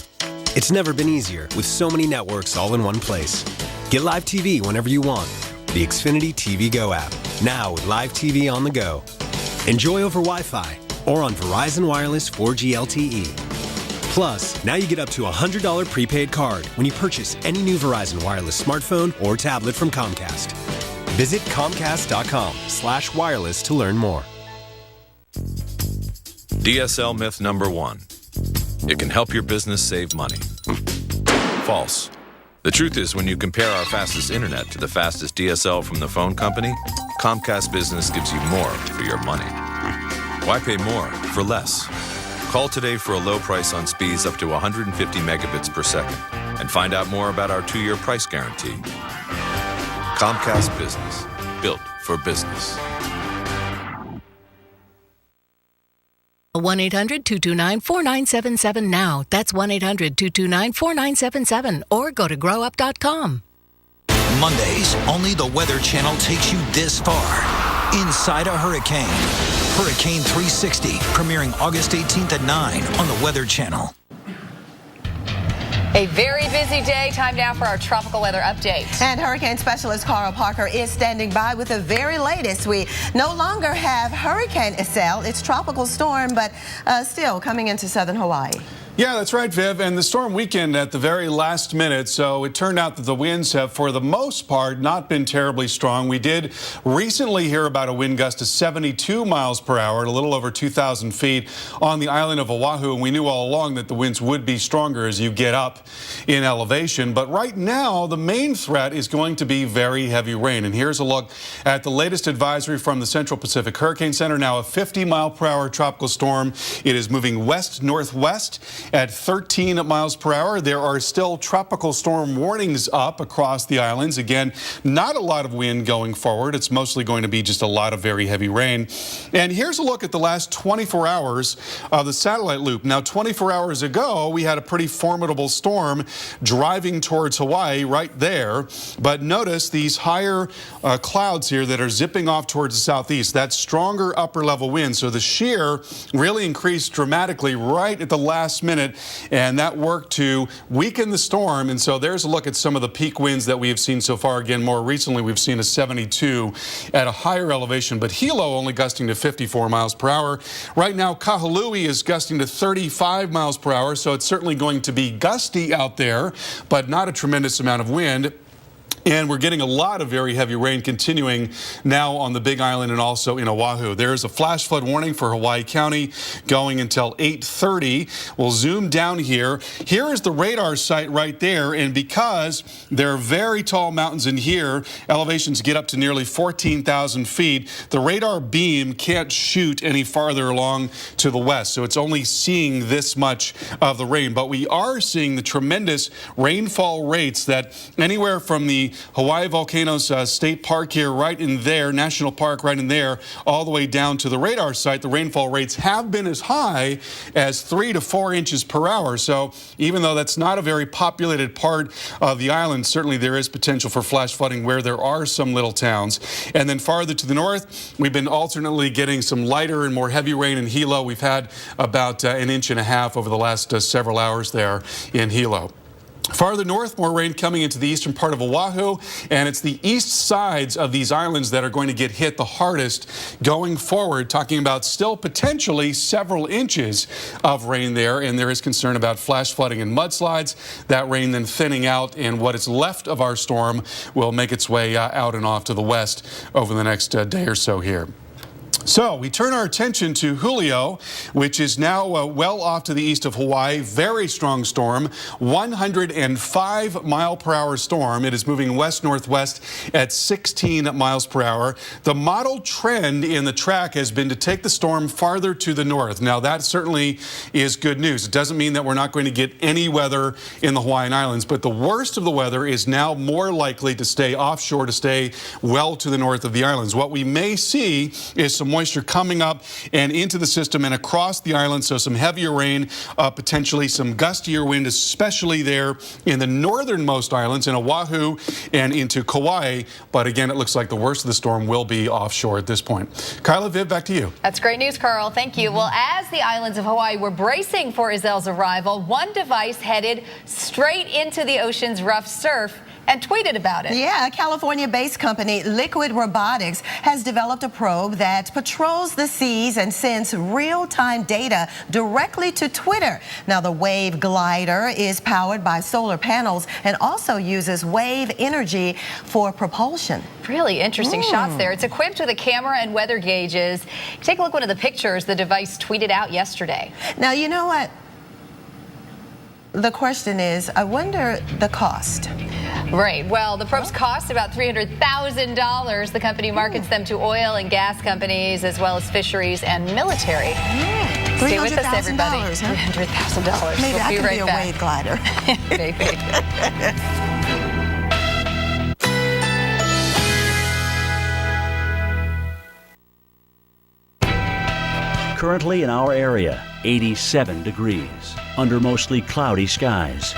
It's never been easier with so many networks all in one place. Get live TV whenever you want. The Xfinity TV Go app, now with live TV on the go. Enjoy over Wi-Fi or on Verizon Wireless 4G LTE. Plus, now you get up to a $100 prepaid card when you purchase any new Verizon Wireless smartphone or tablet from Comcast. Visit Comcast.com/wireless to learn more. DSL myth number 1. It can help your business save money. False. The truth is, when you compare our fastest internet to the fastest DSL from the phone company, Comcast Business gives you more for your money. Why pay more for less? Call today for a low price on speeds up to 150 megabits per second and find out more about our 2-year price guarantee. Comcast Business, built for business. 1-800-229-4977 now. That's 1-800-229-4977 or go to growup.com. Mondays, only the Weather Channel takes you this far. Inside a hurricane. Hurricane 360, premiering August 18th at 9 on the Weather Channel. A very busy day. Time now for our tropical weather update. And hurricane specialist Carl Parker is standing by with the very latest. We no longer have Hurricane Iselle. It's tropical storm, but still coming into southern Hawaii. Yeah, that's right, Viv. And the storm weakened at the very last minute, so it turned out that the winds have, for the most part, not been terribly strong. We did recently hear about a wind gust of 72 miles per hour at a little over 2,000 feet on the island of Oahu, and we knew all along that the winds would be stronger as you get up in elevation. But right now, the main threat is going to be very heavy rain. And here's a look at the latest advisory from the Central Pacific Hurricane Center. Now a 50-mile-per-hour tropical storm. It is moving west-northwest at 13 miles per hour. There are still tropical storm warnings up across the islands. Again, not a lot of wind going forward. It's mostly going to be just a lot of very heavy rain. And here's a look at the last 24 hours of the satellite loop. Now, 24 hours ago, we had a pretty formidable storm driving towards Hawaii right there. But notice these higher clouds here that are zipping off towards the southeast. That's stronger upper level wind. So the shear really increased dramatically right at the last minute, and that worked to weaken the storm. And so there's a look at some of the peak winds that we have seen so far. Again, more recently, we've seen a 72 at a higher elevation, but Hilo only gusting to 54 miles per hour. Right now, Kahului is gusting to 35 miles per hour, so it's certainly going to be gusty out there, but not a tremendous amount of wind. And we're getting a lot of very heavy rain continuing now on the Big Island and also in Oahu. There's a flash flood warning for Hawaii County going until 8:30. We'll zoom down here. Here is the radar site right there. And because there are very tall mountains in here, elevations get up to nearly 14,000 feet, the radar beam can't shoot any farther along to the west. So it's only seeing this much of the rain. But we are seeing the tremendous rainfall rates that anywhere from the Hawaii Volcanoes State Park here, right in there, National Park right in there, all the way down to the radar site, the rainfall rates have been as high as 3 to 4 inches per hour. So even though that's not a very populated part of the island, certainly there is potential for flash flooding where there are some little towns. And then farther to the north, we've been alternately getting some lighter and more heavy rain in Hilo. We've had about an inch and a half over the last several hours there in Hilo. Farther north, more rain coming into the eastern part of Oahu, and it's the east sides of these islands that are going to get hit the hardest going forward, talking about still potentially several inches of rain there, and there is concern about flash flooding and mudslides. That rain then thinning out, and what is left of our storm will make its way out and off to the west over the next day or so here. So we turn our attention to Julio, which is now well off to the east of Hawaii. Very strong storm, 105 mile per hour storm. It is moving west-northwest at 16 miles per hour. The model trend in the track has been to take the storm farther to the north. Now that certainly is good news. It doesn't mean that we're not going to get any weather in the Hawaiian Islands, but the worst of the weather is now more likely to stay offshore, to stay well to the north of the islands. What we may see is some moisture coming up and into the system and across the island, so some heavier rain, potentially some gustier wind, especially there in the northernmost islands in Oahu and into Kauai. But again, it looks like the worst of the storm will be offshore at this point. Kyla, Viv, back to you. That's great news, Carl. Thank you. Well, as the islands of Hawaii were bracing for Izelle's arrival, one device headed straight into the ocean's rough surf and tweeted about it. Yeah, a California-based company, Liquid Robotics, has developed a probe that patrols the seas and sends real-time data directly to Twitter. Now, the Wave Glider is powered by solar panels and also uses wave energy for propulsion. Really interesting shots there. It's equipped with a camera and weather gauges. Take a look at one of the pictures the device tweeted out yesterday. Now, you know what? The question is, I wonder the cost. Right. Well, the probes cost about $300,000. The company markets them to oil and gas companies as well as fisheries and military. Stay with us, everybody. Huh? $300,000. Maybe we'll I be can right be a back. wave glider. Maybe. Currently in our area, 87 degrees under mostly cloudy skies.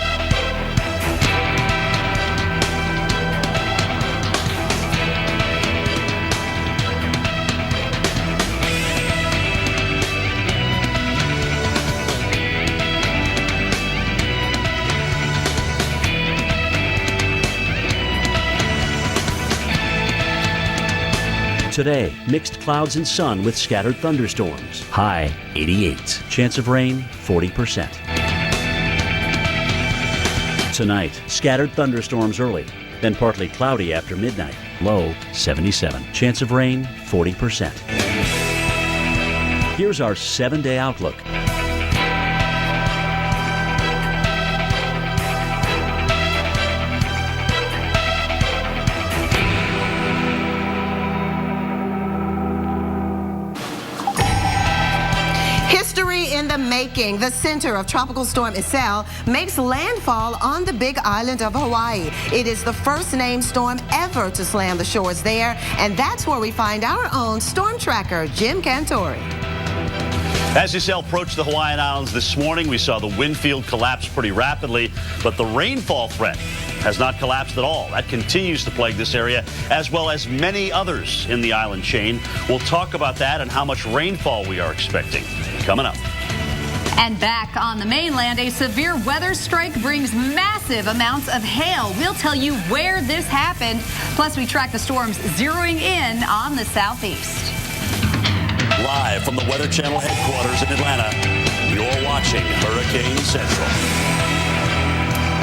Today, mixed clouds and sun with scattered thunderstorms. High 88. Chance of rain 40%. Tonight, scattered thunderstorms early, then partly cloudy after midnight. Low 77. Chance of rain 40%. Here's our 7-day outlook. In the making, the center of Tropical Storm Iselle makes landfall on the Big Island of Hawaii. It is the first named storm ever to slam the shores there, and that's where we find our own storm tracker, Jim Cantori. As Iselle approached the Hawaiian Islands this morning, we saw the wind field collapse pretty rapidly, but the rainfall threat has not collapsed at all. That continues to plague this area, as well as many others in the island chain. We'll talk about that and how much rainfall we are expecting. Coming up. And back on the mainland, a severe weather strike brings massive amounts of hail. We'll tell you where this happened. Plus, we track the storms zeroing in on the southeast. Live from the Weather Channel headquarters in Atlanta, you're watching Hurricane Central.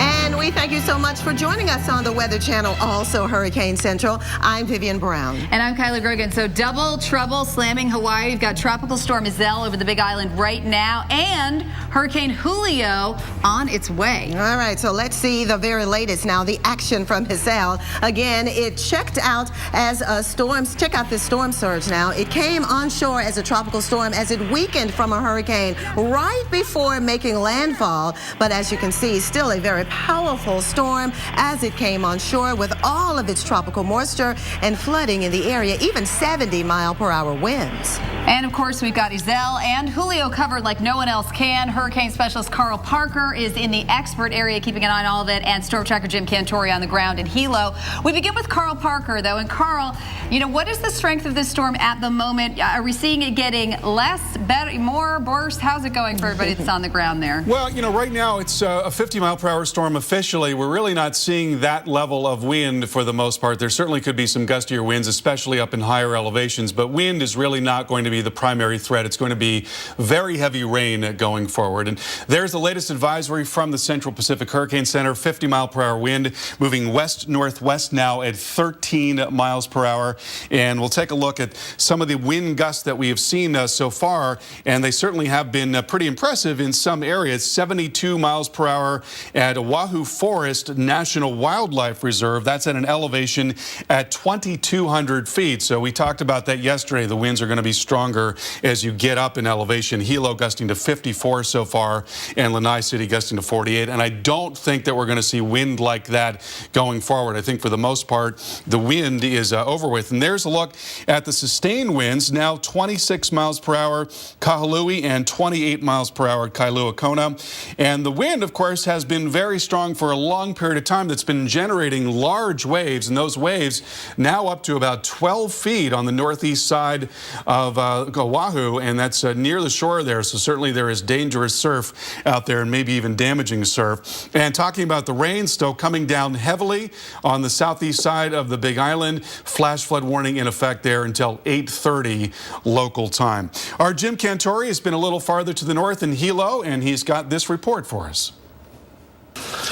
And we thank you so much for joining us on the Weather Channel, also Hurricane Central. I'm Vivian Brown. And I'm Kyla Grogan. So double trouble slamming Hawaii. We've got Tropical Storm Iselle over the Big Island right now and Hurricane Julio on its way. All right, so let's see the very latest now, the action from Iselle. Again, it checked out as a storm. Check out this storm surge now. It came onshore as a tropical storm as it weakened from a hurricane right before making landfall. But as you can see, still a very powerful storm as it came on shore with all of its tropical moisture and flooding in the area, even 70-mile-per-hour winds. And of course, we've got Iselle and Julio covered like no one else can. Hurricane specialist Carl Parker is in the expert area, keeping an eye on all of it, and storm tracker Jim Cantori on the ground in Hilo. We begin with Carl Parker, though. And Carl, you know, what is the strength of this storm at the moment? Are we seeing it getting less, better, more, worse? How's it going for everybody that's on the ground there? Well, you know, right now it's a 50-mile-per-hour storm officially. We're really not seeing that level of wind for the most part. There certainly could be some gustier winds, especially up in higher elevations, but wind is really not going to be the primary threat. It's going to be very heavy rain going forward. And there's the latest advisory from the Central Pacific Hurricane Center. 50-mile-per-hour wind moving west-northwest now at 13 miles per hour. And we'll take a look at some of the wind gusts that we have seen so far, and they certainly have been pretty impressive in some areas. 72 miles per hour at Oahu Forest National Wildlife Reserve. That's at an elevation at 2,200 feet. So we talked about that yesterday. The winds are going to be strong stronger as you get up in elevation. Hilo gusting to 54 so far, and Lanai City gusting to 48. And I don't think that we're going to see wind like that going forward. I think for the most part, the wind is over with. And there's a look at the sustained winds, now 26 miles per hour, Kahului, and 28 miles per hour, Kailua Kona. And the wind, of course, has been very strong for a long period of time. That's been generating large waves, and those waves now up to about 12 feet on the northeast side of Oahu, and that's near the shore there. So certainly there is dangerous surf out there, and maybe even damaging surf. And talking about the rain still coming down heavily on the southeast side of the Big Island. Flash flood warning in effect there until 8:30 local time. Our Jim Cantore has been a little farther to the north in Hilo, and he's got this report for us.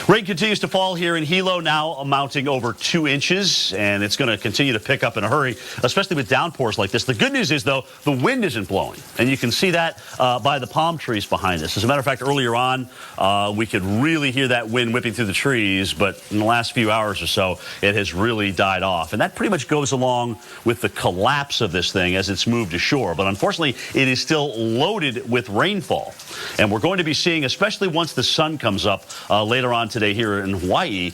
Rain continues to fall here in Hilo, now amounting over 2 inches, and it's going to continue to pick up in a hurry, especially with downpours like this. The good news is, though, the wind isn't blowing, and you can see that by the palm trees behind us. As a matter of fact, earlier on, we could really hear that wind whipping through the trees, but in the last few hours or so, it has really died off. And that pretty much goes along with the collapse of this thing as it's moved ashore. But unfortunately, it is still loaded with rainfall. And we're going to be seeing, especially once the sun comes up later on today here in Hawaii,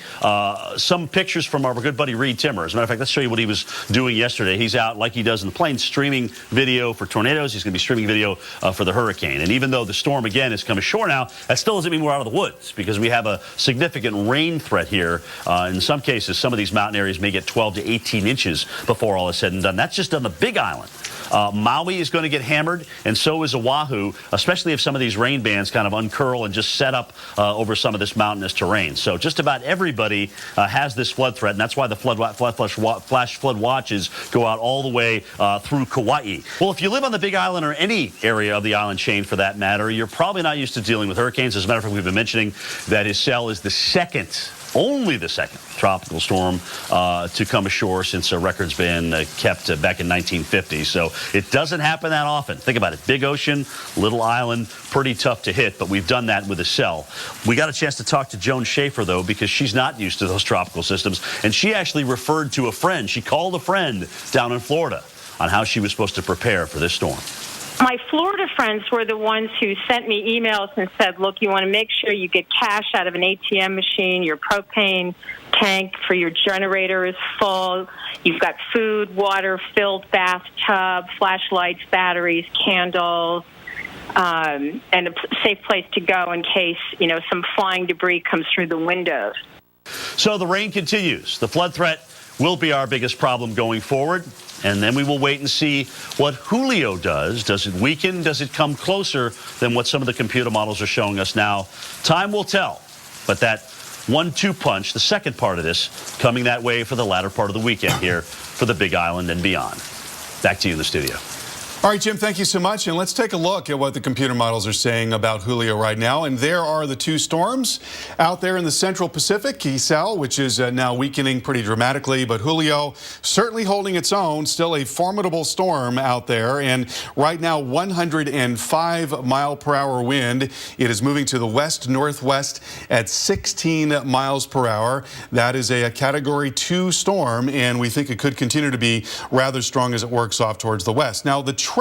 some pictures from our good buddy Reed Timmer. As a matter of fact, let's show you what he was doing yesterday. He's out like he does in the plane, streaming video for tornadoes. He's going to be streaming video for the hurricane. And even though the storm again has come ashore now, that still doesn't mean we're out of the woods, because we have a significant rain threat here. In some cases, some of these mountain areas may get 12 to 18 inches before all is said and done. That's just on the Big Island. Maui is going to get hammered, and so is Oahu, especially if some of these rain bands kind of uncurl and just set up over some of this mountainous terrain. So just about everybody has this flood threat, and that's why the flash flood watches go out all the way through Kauai. Well, if you live on the Big Island or any area of the island chain for that matter, you're probably not used to dealing with hurricanes. As a matter of fact, we've been mentioning that Iselle is the second, only the second tropical storm to come ashore since a record's been kept back in 1950. So it doesn't happen that often. Think about it. Big ocean, little island, pretty tough to hit, but we've done that with Iselle. We got a chance to talk to Joan Schaefer, though, because she's not used to those tropical systems, and she actually referred to a friend. She called a friend down in Florida on how she was supposed to prepare for this storm. My Florida friends were the ones who sent me emails and said, look, you want to make sure you get cash out of an ATM machine, your propane tank for your generator is full, you've got food, water, filled bathtub, flashlights, batteries, candles, and a safe place to go in case, you know, some flying debris comes through the windows. So the rain continues. The flood threat will be our biggest problem going forward. And then we will wait and see what Julio does. Does it weaken? Does it come closer than what some of the computer models are showing us now? Time will tell. But that 1-2 punch, the second part of this, coming that way for the latter part of the weekend here for the Big Island and beyond. Back to you in the studio. All right, Jim, thank you so much. And let's take a look at what the computer models are saying about Julio right now. And there are the two storms out there in the central Pacific. Iselle, which is now weakening pretty dramatically, but Julio certainly holding its own. Still a formidable storm out there. And right now, 105 mile per hour wind. It is moving to the west-northwest at 16 miles per hour. That is a Category 2 storm, and we think it could continue to be rather strong as it works off towards the west. Now, the trend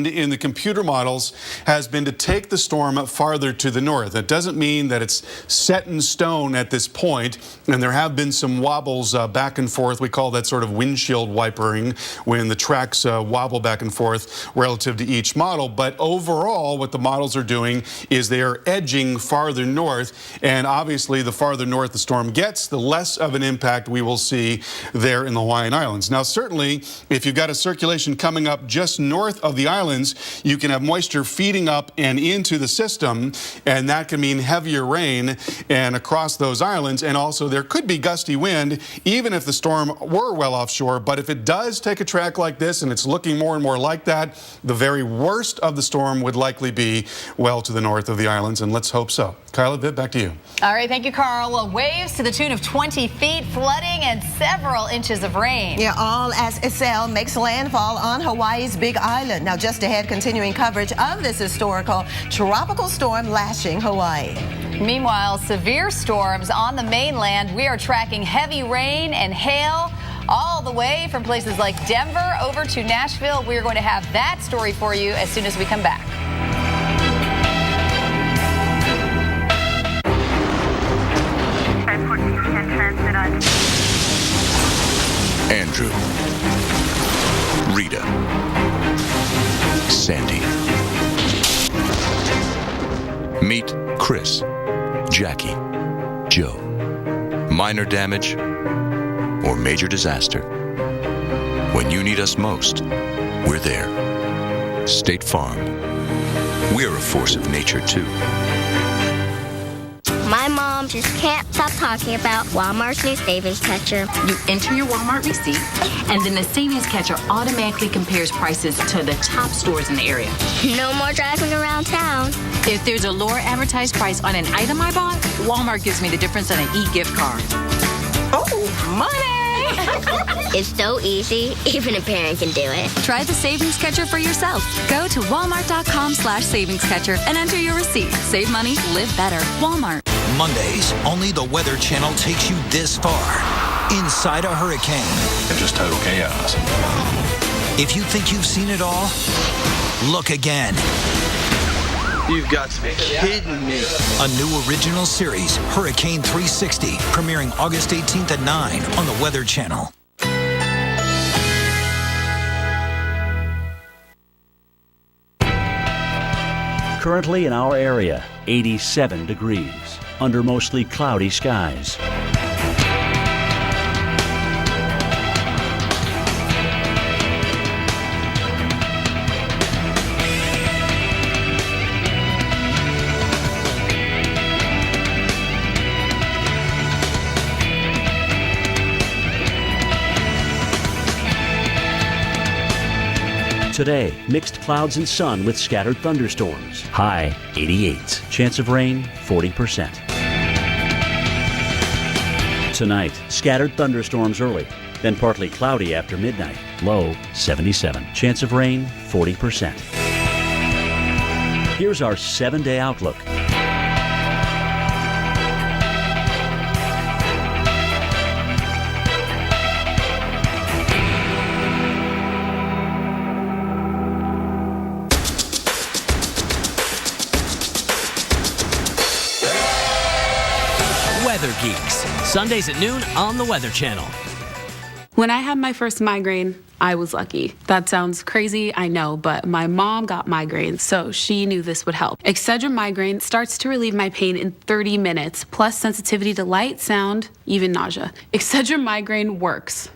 in the computer models has been to take the storm farther to the north. That doesn't mean that it's set in stone at this point, and there have been some wobbles back and forth. We call that sort of windshield wipering, when the tracks wobble back and forth relative to each model. But overall, what the models are doing is they are edging farther north, and obviously the farther north the storm gets, the less of an impact we will see there in the Hawaiian Islands. Now, certainly, if you've got a circulation coming up just north of the islands, you can have moisture feeding up and into the system, and that can mean heavier rain and across those islands. And also there could be gusty wind even if the storm were well offshore. But if it does take a track like this, and it's looking more and more like that, the very worst of the storm would likely be well to the north of the islands, and let's hope so. Kyla, Viv, back to you. All right, thank you, Carl. Well, waves to the tune of 20 feet, flooding, and several inches of rain. Yeah, all as Iselle makes landfall on Hawaii's Big Island. Now, just ahead, continuing coverage of this historical tropical storm lashing Hawaii. Meanwhile, severe storms on the mainland. We are tracking heavy rain and hail all the way from places like Denver over to Nashville. We're going to have that story for you as soon as we come back. Andrew, Rita, Sandy. Meet Chris, Jackie, Joe. Minor damage or major disaster. When you need us most, we're there. State Farm. We're a force of nature, too. My mom just can't stop talking about Walmart's new savings catcher. You enter your Walmart receipt, and then the savings catcher automatically compares prices to the top stores in the area. No more driving around town. If there's a lower advertised price on an item I bought, Walmart gives me the difference on an e-gift card. Oh, money! It's so easy, even a parent can do it. Try the Savings Catcher for yourself. Go to walmart.com/savings catcher and enter your receipt. Save money, live better. Walmart. Mondays, only the Weather Channel takes you this far. Inside a hurricane. And just total chaos. If you think you've seen it all, look again. You've got to be kidding me. A new original series, Hurricane 360, premiering August 18th at 9 on the Weather Channel. Currently in our area, 87 degrees, under mostly cloudy skies. Today, mixed clouds and sun with scattered thunderstorms. High 88. Chance of rain 40%. Tonight, scattered thunderstorms early, then partly cloudy after midnight. Low 77. Chance of rain 40%. Here's our 7-day outlook. Weather Geeks, Sundays at noon on the Weather Channel. When I had my first migraine, I was lucky. That sounds crazy, I know, but my mom got migraines, so she knew this would help. Excedrin migraine starts to relieve my pain in 30 minutes, plus sensitivity to light, sound, even nausea. Excedrin migraine works.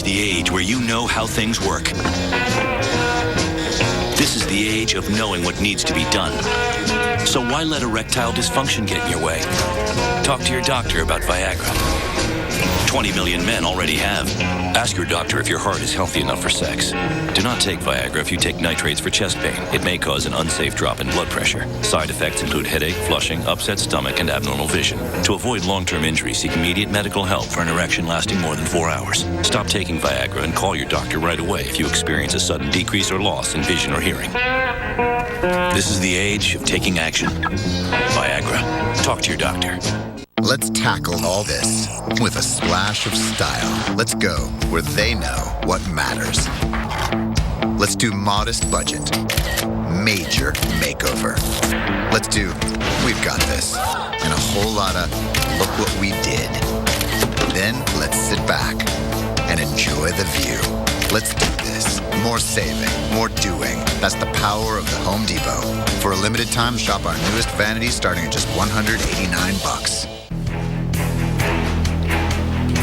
The age where you know how things work. This is the age of knowing what needs to be done. So why let erectile dysfunction get in your way? Talk to your doctor about Viagra. 20 million men already have. Ask your doctor if your heart is healthy enough for sex. Do not take Viagra if you take nitrates for chest pain. It may cause an unsafe drop in blood pressure. Side effects include headache, flushing, upset stomach, and abnormal vision. To avoid long-term injury, seek immediate medical help for an erection lasting more than 4 hours. Stop taking Viagra and call your doctor right away if you experience a sudden decrease or loss in vision or hearing. This is the age of taking action. Viagra. Talk to your doctor. Let's tackle all this with a splash of style. Let's go where they know what matters. Let's do modest budget, major makeover. Let's do we've got this, and a whole lot of look what we did. Then let's sit back and enjoy the view. Let's do this. More saving, more doing. That's the power of the Home Depot. For a limited time, shop our newest vanities starting at just $189.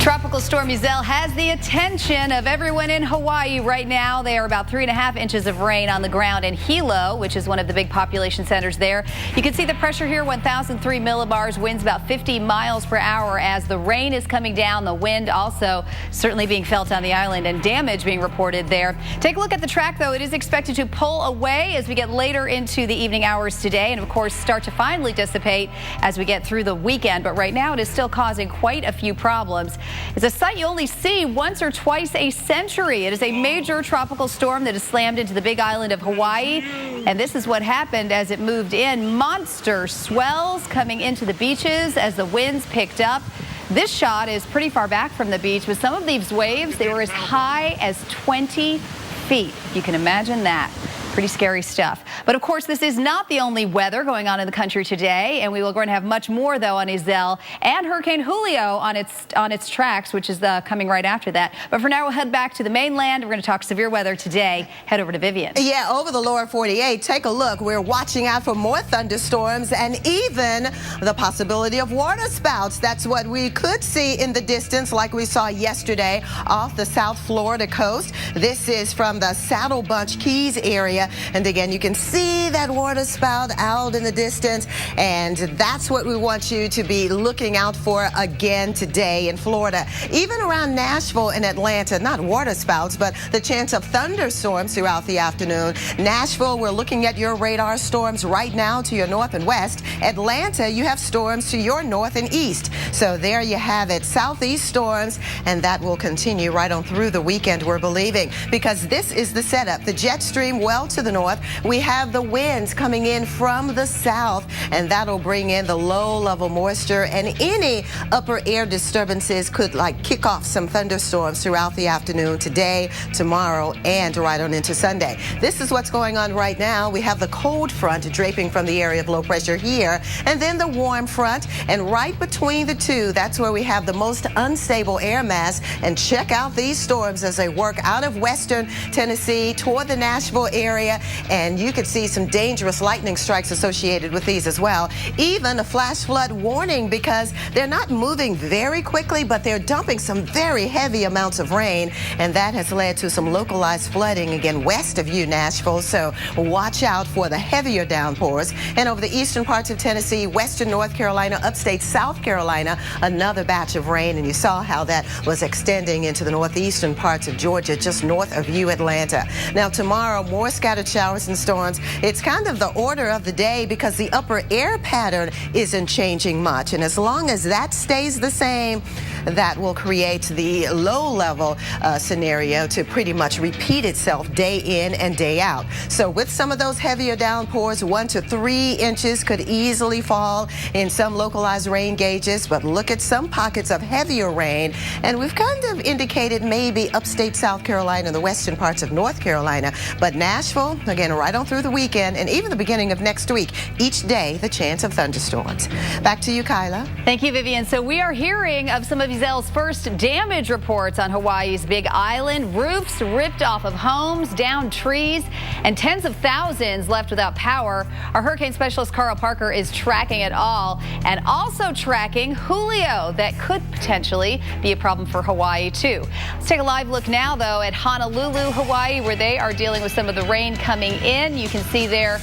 Tropical storm Iselle has the attention of everyone in Hawaii right now. They are about 3.5 inches of rain on the ground in Hilo, which is one of the big population centers there. You can see the pressure here, 1,003 millibars, winds about 50 miles per hour as the rain is coming down. The wind also certainly being felt on the island and damage being reported there. Take a look at the track, though. It is expected to pull away as we get later into the evening hours today and, of course, start to finally dissipate as we get through the weekend. But right now it is still causing quite a few problems. It's a sight you only see once or twice a century. It is a major tropical storm that has slammed into the big island of Hawaii. And this is what happened as it moved in. Monster swells coming into the beaches as the winds picked up. This shot is pretty far back from the beach. With some of these waves, they were as high as 20 feet. You can imagine that. Pretty scary stuff. But of course, this is not the only weather going on in the country today, and we will going to have much more though on Iselle and Hurricane Julio on its tracks, which is coming right after that. But for now, we'll head back to the mainland. We're going to talk severe weather today. Head over to Vivian. Yeah, over the lower 48. Take a look. We're watching out for more thunderstorms and even the possibility of water spouts. That's what we could see in the distance, like we saw yesterday off the South Florida coast. This is from the Saddle Bunch Keys area. And again, you can see that water spout out in the distance, and that's what we want you to be looking out for again today in Florida. Even around Nashville and Atlanta, not water spouts, but the chance of thunderstorms throughout the afternoon. Nashville, we're looking at your radar storms right now to your north and west. Atlanta, you have storms to your north and east. So there you have it, southeast storms, and that will continue right on through the weekend, we're believing, because this is the setup. The jet stream well to the north. We have the winds coming in from the south, and that'll bring in the low-level moisture, and any upper air disturbances could kick off some thunderstorms throughout the afternoon today, tomorrow, and right on into Sunday. This is what's going on right now. We have the cold front draping from the area of low pressure here, and then the warm front, and right between the two, that's where we have the most unstable air mass. And check out these storms as they work out of western Tennessee toward the Nashville area, and you could see some dangerous lightning strikes associated with these as well. Even a flash flood warning, because they're not moving very quickly, but they're dumping some very heavy amounts of rain, and that has led to some localized flooding again west of you, Nashville. So watch out for the heavier downpours. And over the eastern parts of Tennessee, western North Carolina, upstate South Carolina, another batch of rain, and you saw how that was extending into the northeastern parts of Georgia, just north of you, Atlanta. Now tomorrow, more scattered showers and storms. It's kind of the order of the day because the upper air pattern isn't changing much, and as long as that stays the same, that will create the low-level scenario to pretty much repeat itself day in and day out. So with some of those heavier downpours, 1 to 3 inches could easily fall in some localized rain gauges, but look at some pockets of heavier rain, and we've kind of indicated maybe upstate South Carolina and the western parts of North Carolina, but Nashville, again, right on through the weekend and even the beginning of next week, each day the chance of thunderstorms. Back to you, Kyla. Thank you, Vivian. So we are hearing of some of Iselle's first damage reports on Hawaii's Big Island. Roofs ripped off of homes, downed trees, and tens of thousands left without power. Our hurricane specialist Carl Parker is tracking it all, and also tracking Julio. That could potentially be a problem for Hawaii too. Let's take a live look now though at Honolulu, Hawaii, where they are dealing with some of the rain coming in. You can see there,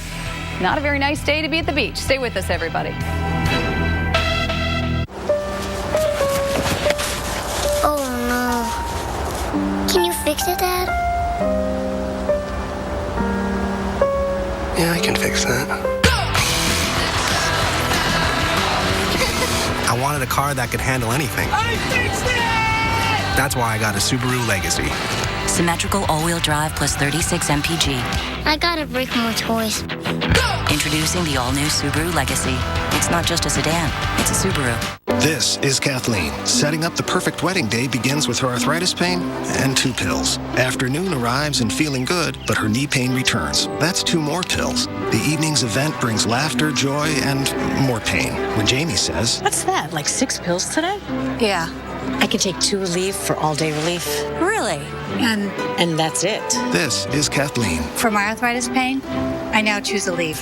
not a very nice day to be at the beach. Stay with us, everybody. Can you fix it, Dad? Yeah, I can fix that. I wanted a car that could handle anything. I fixed it! That's why I got a Subaru Legacy. Symmetrical all-wheel drive plus 36 mpg. I gotta break more toys. Introducing the all-new Subaru Legacy. It's not just a sedan, it's a Subaru. This is Kathleen. Setting up the perfect wedding day begins with her arthritis pain and 2 pills. Afternoon arrives and feeling good, but her knee pain returns. That's 2 more pills. The evening's event brings laughter, joy, and more pain. When Jamie says, "What's that, like 6 pills today?" Yeah. I can take 2 Aleve for all-day relief. Really? And that's it. This is Kathleen. For my arthritis pain, I now choose Aleve.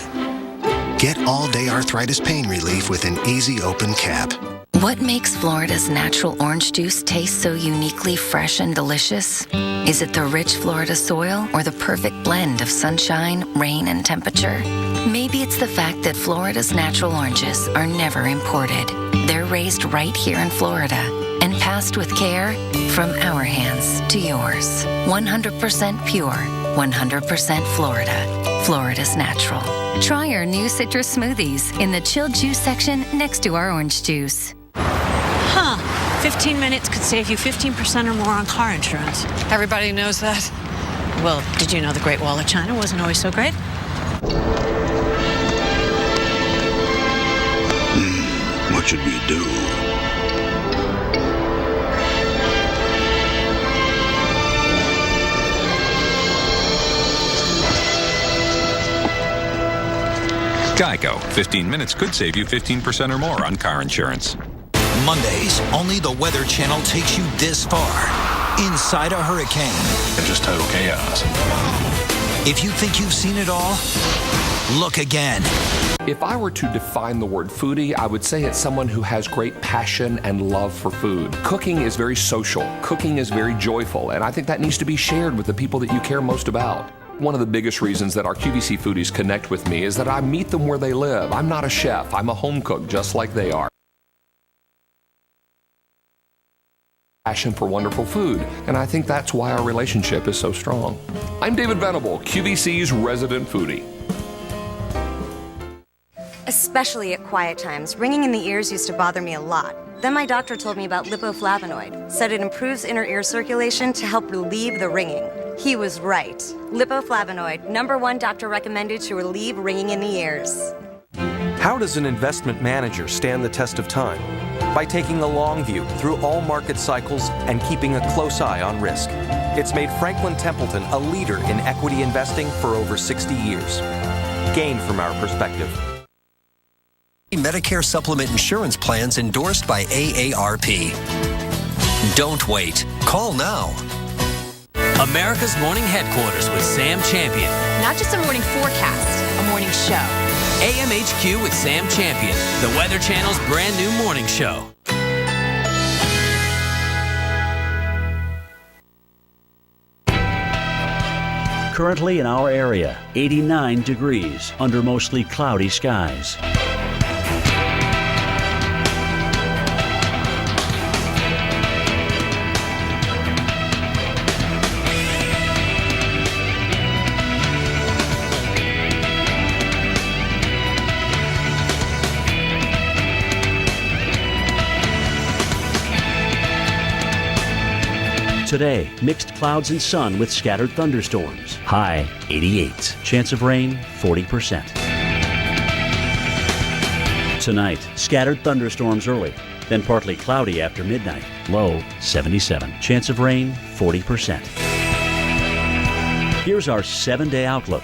Get all-day arthritis pain relief with an easy open cap. What makes Florida's natural orange juice taste so uniquely fresh and delicious? Is it the rich Florida soil or the perfect blend of sunshine, rain, and temperature? Maybe it's the fact that Florida's natural oranges are never imported. They're raised right here in Florida and passed with care from our hands to yours. 100% pure, 100% Florida. Florida's natural. Try our new citrus smoothies in the chilled juice section next to our orange juice. 15 minutes could save you 15% or more on car insurance. Everybody knows that. Well, did you know the Great Wall of China wasn't always so great? What should we do? Geico. 15 minutes could save you 15% or more on car insurance. Mondays, only the Weather Channel takes you this far. Inside a hurricane. Just total chaos. If you think you've seen it all, look again. If I were to define the word foodie, I would say it's someone who has great passion and love for food. Cooking is very social. Cooking is very joyful. And I think that needs to be shared with the people that you care most about. One of the biggest reasons that our QVC foodies connect with me is that I meet them where they live. I'm not a chef. I'm a home cook just like they are. Passion for wonderful food, and I think that's why our relationship is so strong. I'm David Venable, QVC's resident foodie. Especially at quiet times, ringing in the ears used to bother me a lot. Then my doctor told me about lipoflavonoid, said it improves inner ear circulation to help relieve the ringing. He was right. Lipoflavonoid, #1 doctor recommended to relieve ringing in the ears. How does an investment manager stand the test of time? By taking the long view through all market cycles and keeping a close eye on risk. It's made Franklin Templeton a leader in equity investing for over 60 years. Gain from our perspective. Medicare supplement insurance plans endorsed by AARP. Don't wait. Call now. America's Morning Headquarters with Sam Champion. Not just a morning forecast, a morning show. AMHQ with Sam Champion, the Weather Channel's brand new morning show. Currently in our area, 89 degrees under mostly cloudy skies. Today, mixed clouds and sun with scattered thunderstorms. High 88. Chance of rain 40%. Tonight, scattered thunderstorms early, then partly cloudy after midnight. Low 77. Chance of rain 40%. Here's our 7-day outlook.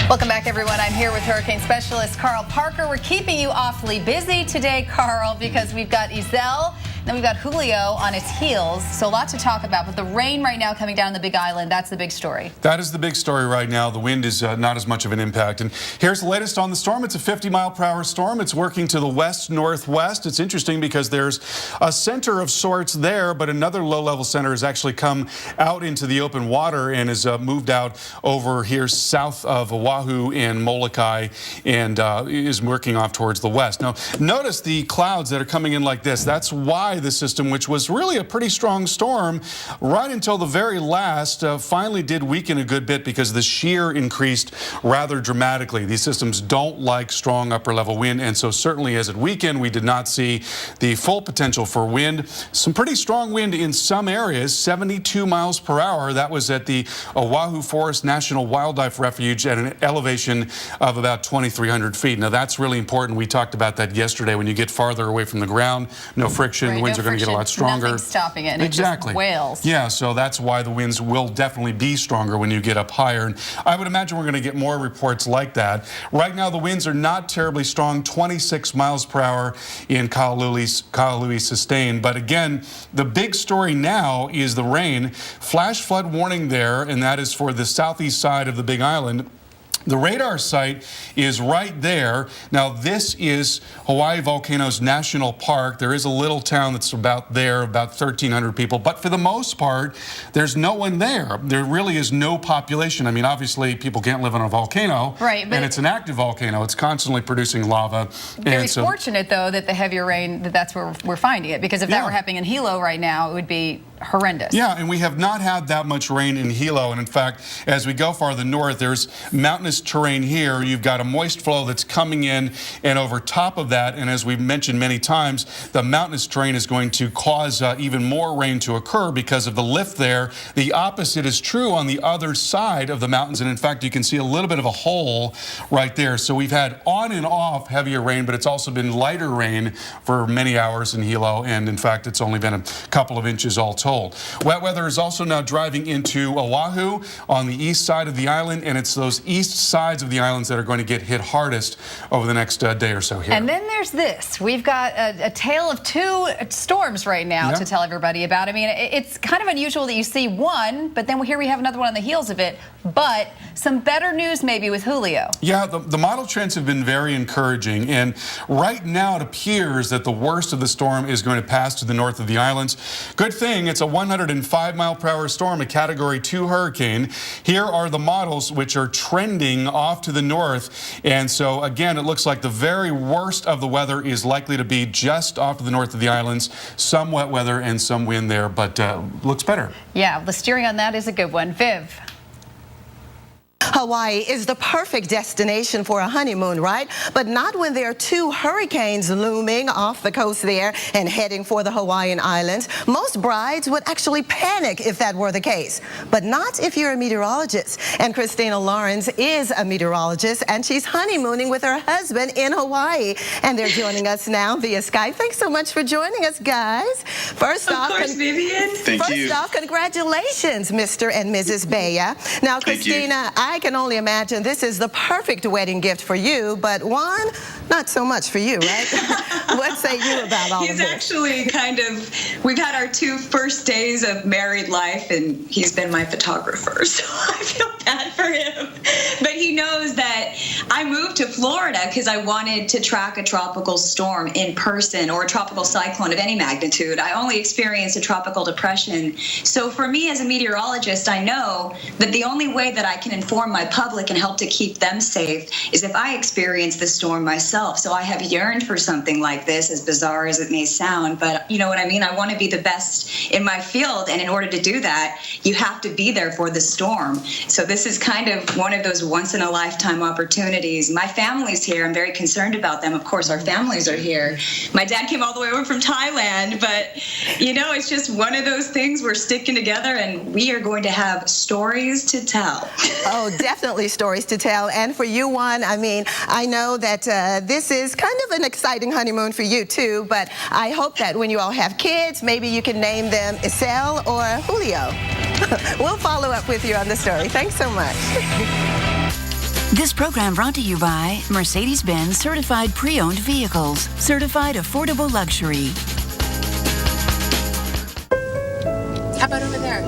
Welcome back, everyone. I'm here with hurricane specialist Carl Parker. We're keeping you awfully busy today, Carl, because we've got Iselle, then we've got Julio on its heels. So a lot to talk about, but the rain right now coming down the Big Island, that's the big story. That is the big story right now. The wind is not as much of an impact. And here's the latest on the storm. It's a 50-mile-per-hour storm. It's working to the west-northwest. It's interesting because there's a center of sorts there, but another low-level center has actually come out into the open water and has moved out over here south of Oahu and Molokai and is working off towards the west. Now, notice the clouds that are coming in like this. That's why the system, which was really a pretty strong storm right until the very last, finally did weaken a good bit because the shear increased rather dramatically. These systems don't like strong upper-level wind, and so certainly as it weakened, we did not see the full potential for wind. Some pretty strong wind in some areas, 72 miles per hour. That was at the Oahu Forest National Wildlife Refuge at an elevation of about 2,300 feet. Now, that's really important. We talked about that yesterday. When you get farther away from the ground, no friction, Right. winds are going to get a lot stronger. Nothing's stopping it. And exactly. It just wails. Yeah, so that's why the winds will definitely be stronger when you get up higher. And I would imagine we're going to get more reports like that. Right now, the winds are not terribly strong, 26 miles per hour in Kahului sustained. But again, the big story now is the rain. Flash flood warning there, and that is for the southeast side of the Big Island. The radar site is right there. Now, this is Hawaii Volcanoes National Park. There is a little town that's about there, about 1,300 people. But for the most part, there's no one there. There really is no population. I mean, obviously, people can't live on a volcano. Right. And it's an active volcano. It's constantly producing lava. Very fortunate, though, that the heavier rain, that's where we're finding it. Because if that were happening in Hilo right now, it would be horrendous. Yeah, and we have not had that much rain in Hilo. And in fact, as we go farther north, there's mountainous terrain here. You've got a moist flow that's coming in, and over top of that, and as we've mentioned many times, the mountainous terrain is going to cause even more rain to occur because of the lift there. The opposite is true on the other side of the mountains, and in fact, you can see a little bit of a hole right there. So we've had on and off heavier rain, but it's also been lighter rain for many hours in Hilo, and in fact, it's only been a couple of inches all told. Wet weather is also now driving into Oahu on the east side of the island, and it's those east sides of the islands that are going to get hit hardest over the next day or so here. And then there's this. We've got a tale of two storms right now to tell everybody about. I mean, it's kind of unusual that you see one, but then here we have another one on the heels of it. But some better news maybe with Julio. Yeah, the model trends have been very encouraging, and right now it appears that the worst of the storm is going to pass to the north of the islands. Good thing it's a 105-mile-per-hour storm, a Category 2 hurricane. Here are the models which are trending off to the north, and so again, it looks like the very worst of the weather is likely to be just off to the north of the islands. Some wet weather and some wind there, but looks better. Yeah, the steering on that is a good one. Viv. Hawaii is the perfect destination for a honeymoon, right? But not when there are two hurricanes looming off the coast there and heading for the Hawaiian Islands. Most brides would actually panic if that were the case, but not if you're a meteorologist. And Christina Lawrence is a meteorologist, and she's honeymooning with her husband in Hawaii. And they're joining us now via Skype. Thanks so much for joining us, guys. First off, Vivian. First off, congratulations, Mr. and Mrs. Baya. Now, Christina, I can only imagine this is the perfect wedding gift for you, but Juan, not so much for you, right? What say you about all of this? He's actually we've had our 2 first days of married life, and he's been my photographer, so I feel bad for him. But he knows that I moved to Florida because I wanted to track a tropical storm in person, or a tropical cyclone of any magnitude. I only experienced a tropical depression. So for me as a meteorologist, I know that the only way that I can inform my public and help to keep them safe is if I experience the storm myself. So I have yearned for something like this, as bizarre as it may sound, but you know what I mean? I want to be the best in my field, and in order to do that, you have to be there for the storm. So this is kind of one of those once-in-a-lifetime opportunities. My family's here. I'm very concerned about them. Of course, our families are here. My dad came all the way over from Thailand, but you know, it's just one of those things. We're sticking together, and we are going to have stories to tell. Oh, definitely stories to tell. And for you, Juan, I mean, I know that this is kind of an exciting honeymoon for you too, but I hope that when you all have kids, maybe you can name them Isel or Julio. We'll follow up with you on the story. Thanks so much. This program brought to you by Mercedes-Benz Certified Pre-Owned Vehicles. Certified Affordable Luxury. How about over there?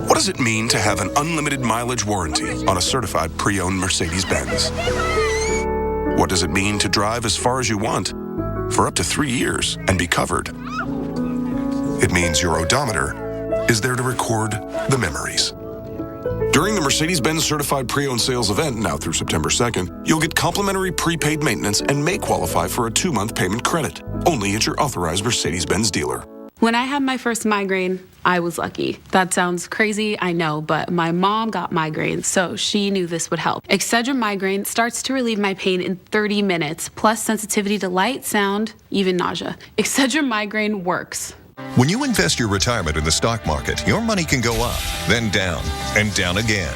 What does it mean to have an unlimited mileage warranty on a certified pre-owned Mercedes-Benz? What does it mean to drive as far as you want for up to 3 years and be covered? It means your odometer is there to record the memories. During the Mercedes-Benz Certified Pre-Owned Sales event, now through September 2nd, you'll get complimentary prepaid maintenance and may qualify for a 2-month payment credit, only at your authorized Mercedes-Benz dealer. When I had my first migraine, I was lucky. That sounds crazy, I know, but my mom got migraines, so she knew this would help. Excedrin Migraine starts to relieve my pain in 30 minutes, plus sensitivity to light, sound, even nausea. Excedrin Migraine works. When you invest your retirement in the stock market, your money can go up, then down, and down again.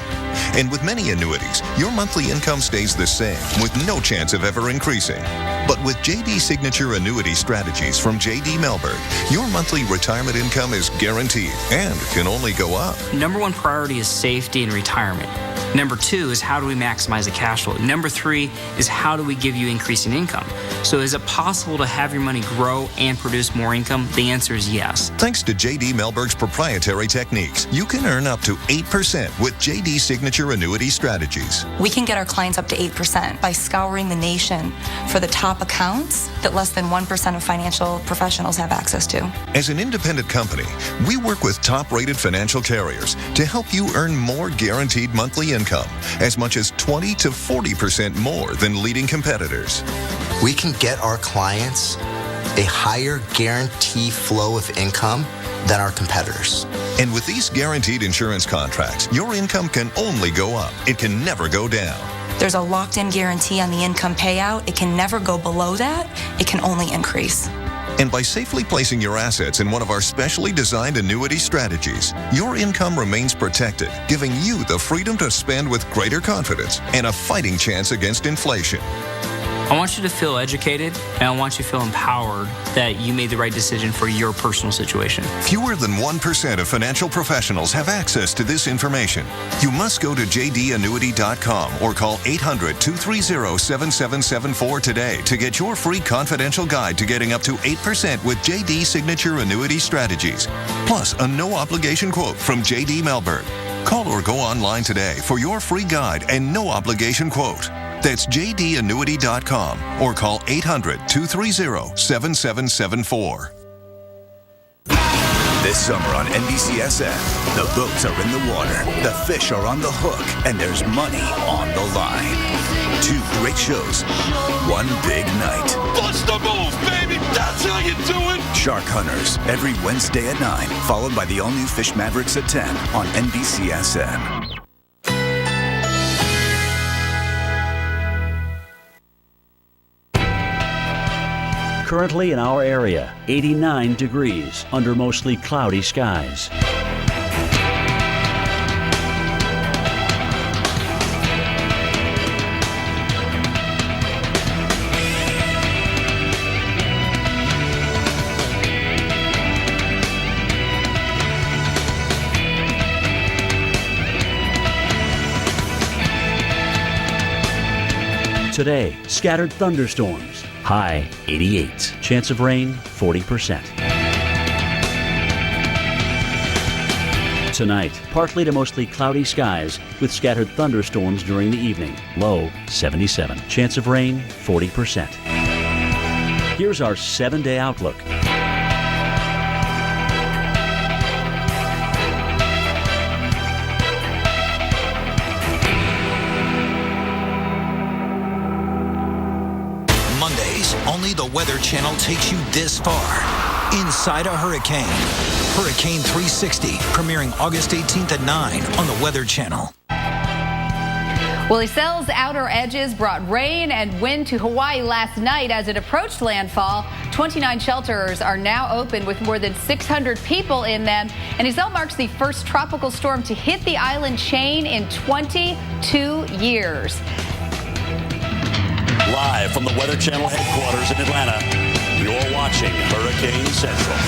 And with many annuities, your monthly income stays the same with no chance of ever increasing. But with JD Signature Annuity Strategies from JD Mellberg, your monthly retirement income is guaranteed and can only go up. Number one priority is safety and retirement. Number two is how do we maximize the cash flow? Number three is how do we give you increasing income? So is it possible to have your money grow and produce more income? The answer is yes. Thanks to JD Mellberg's proprietary techniques, you can earn up to 8% with JD Signature Annuity Strategies. We can get our clients up to 8% by scouring the nation for the top accounts that less than 1% of financial professionals have access to. As an independent company, we work with top-rated financial carriers to help you earn more guaranteed monthly income, as much as 20 to 40% more than leading competitors. We can get our clients a higher guarantee flow of income than our competitors. And with these guaranteed insurance contracts, your income can only go up. It can never go down. There's a locked-in guarantee on the income payout. It can never go below that. It can only increase. And by safely placing your assets in one of our specially designed annuity strategies, your income remains protected, giving you the freedom to spend with greater confidence and a fighting chance against inflation. I want you to feel educated, and I want you to feel empowered that you made the right decision for your personal situation. Fewer than 1% of financial professionals have access to this information. You must go to jdannuity.com or call 800-230-7774 today to get your free confidential guide to getting up to 8% with JD Signature Annuity Strategies, plus a no-obligation quote from JD Mellberg. Call or go online today for your free guide and no-obligation quote. That's jdannuity.com or call 800-230-7774. This summer on NBCSN, the boats are in the water, the fish are on the hook, and there's money on the line. 2 great shows, one big night. Bust the move, baby! That's how you do it! Shark Hunters, every Wednesday at 9, followed by the all-new Fish Mavericks at 10 on NBCSN. Currently in our area, 89 degrees under mostly cloudy skies. Today, scattered thunderstorms. High 88. Chance of rain 40%. Tonight, partly to mostly cloudy skies with scattered thunderstorms during the evening. Low 77. Chance of rain 40%. Here's our 7-day outlook. Only the Weather Channel takes you this far. Inside a Hurricane. Hurricane 360, premiering August 18th at 9 on the Weather Channel. Well, Iselle's outer edges brought rain and wind to Hawaii last night as it approached landfall. 29 shelters are now open with more than 600 people in them. And Iselle marks the first tropical storm to hit the island chain in 22 years. Live from the Weather Channel headquarters in Atlanta, you're watching Hurricane Central.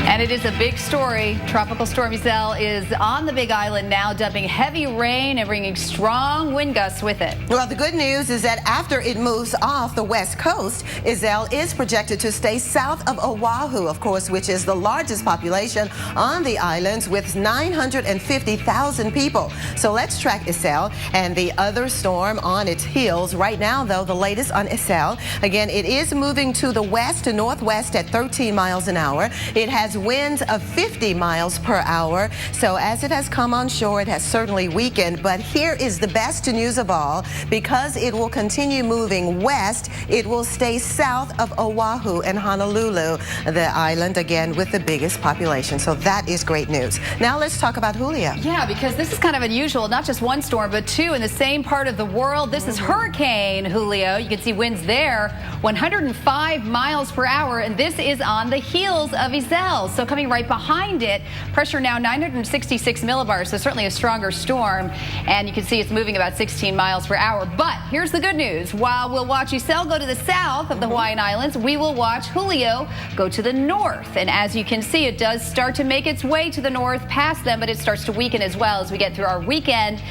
And it is a big story. Tropical Storm Iselle is on the Big Island now, dumping heavy rain and bringing strong wind gusts with it. Well, the good news is that after it moves off the west coast, Iselle is projected to stay south of Oahu, of course, which is the largest population on the islands with 950,000 people. So let's track Iselle and the other storm on its heels. Right now, though, the latest on Iselle. Again, it is moving to the west to northwest at 13 miles an hour. It has winds of 50 miles per hour. So as it has come on shore, it has certainly weakened. But here is the best news of all. Because it will continue moving west, it will stay south of Oahu and Honolulu, the island, again, with the biggest population. So that is great news. Now let's talk about Julia. Yeah, because this is kind of unusual. Not just one storm, but two in the same part of the world. This is Hurricane Julio. You can see winds there 105 miles per hour, and this is on the heels of Iselle. So coming right behind it, pressure now 966 millibars, so certainly a stronger storm. And you can see it's moving about 16 miles per hour. But here's the good news. While we'll watch Iselle go to the south of the Hawaiian Islands, we will watch Julio go to the north. And as you can see, it does start to make its way to the north past them, but it starts to weaken as well as we get through our weekend.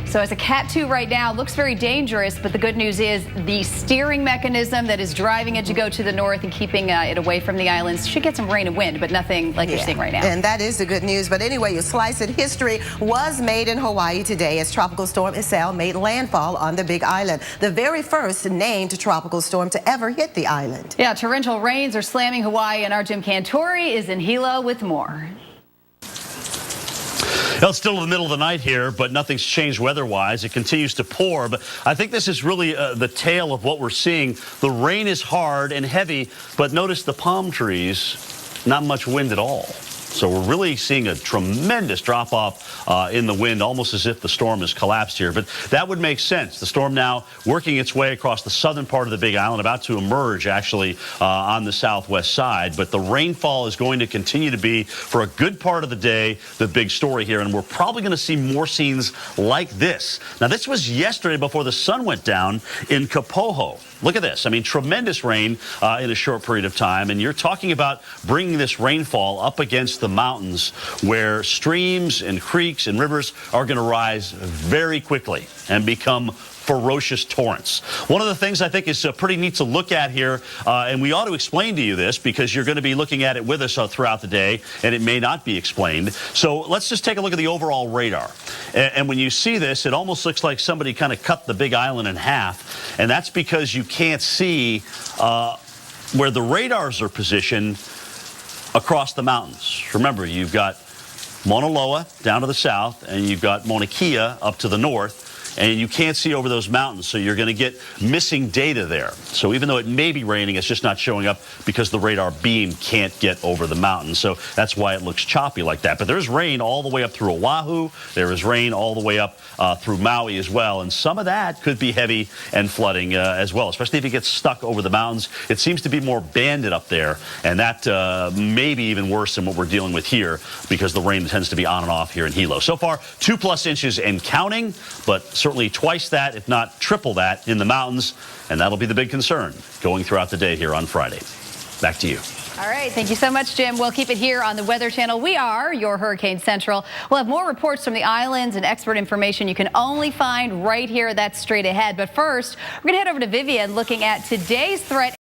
So as a Cat 2 right now, looks very dangerous, but the good news is the steering mechanism that is driving it to go to the north and keeping it away from the islands should get some rain and wind, but nothing like you're seeing right now. And that is the good news. But anyway, you slice it. History was made in Hawaii today as Tropical Storm Iselle made landfall on the Big Island, the very first named tropical storm to ever hit the island. Yeah, torrential rains are slamming Hawaii, and our Jim Cantori is in Hilo with more. Well, it's still in the middle of the night here, but nothing's changed weather-wise. It continues to pour, but I think this is really the tale of what we're seeing. The rain is hard and heavy, but notice the palm trees, not much wind at all. So we're really seeing a tremendous drop-off in the wind, almost as if the storm has collapsed here. But that would make sense. The storm now working its way across the southern part of the Big Island, about to emerge, actually, on the southwest side. But the rainfall is going to continue to be, for a good part of the day, the big story here. And we're probably going to see more scenes like this. Now, this was yesterday before the sun went down in Kapoho. Look at this. I mean, tremendous rain in a short period of time. And you're talking about bringing this rainfall up against the mountains where streams and creeks and rivers are going to rise very quickly and become ferocious torrents. One of the things I think is pretty neat to look at here, and we ought to explain to you this because you're going to be looking at it with us throughout the day, and it may not be explained. So let's just take a look at the overall radar. And when you see this, it almost looks like somebody kind of cut the Big Island in half, and that's because you can't see where the radars are positioned across the mountains. Remember, you've got Mauna Loa down to the south, and you've got Mauna Kea up to the north. And you can't see over those mountains, so you're going to get missing data there. So even though it may be raining, it's just not showing up because the radar beam can't get over the mountains. So that's why it looks choppy like that. But there's rain all the way up through Oahu. There is rain all the way up through Maui as well. And some of that could be heavy and flooding as well, especially if it gets stuck over the mountains. It seems to be more banded up there, and that may be even worse than what we're dealing with here because the rain tends to be on and off here in Hilo. So far, 2+ inches and counting, but certainly twice that, if not triple that, in the mountains, and that'll be the big concern going throughout the day here on Friday. Back to you. All right, thank you so much, Jim. We'll keep it here on the Weather Channel. We are your Hurricane Central. We'll have more reports from the islands and expert information you can only find right here. That's straight ahead. But first, we're going to head over to Vivian looking at today's threat.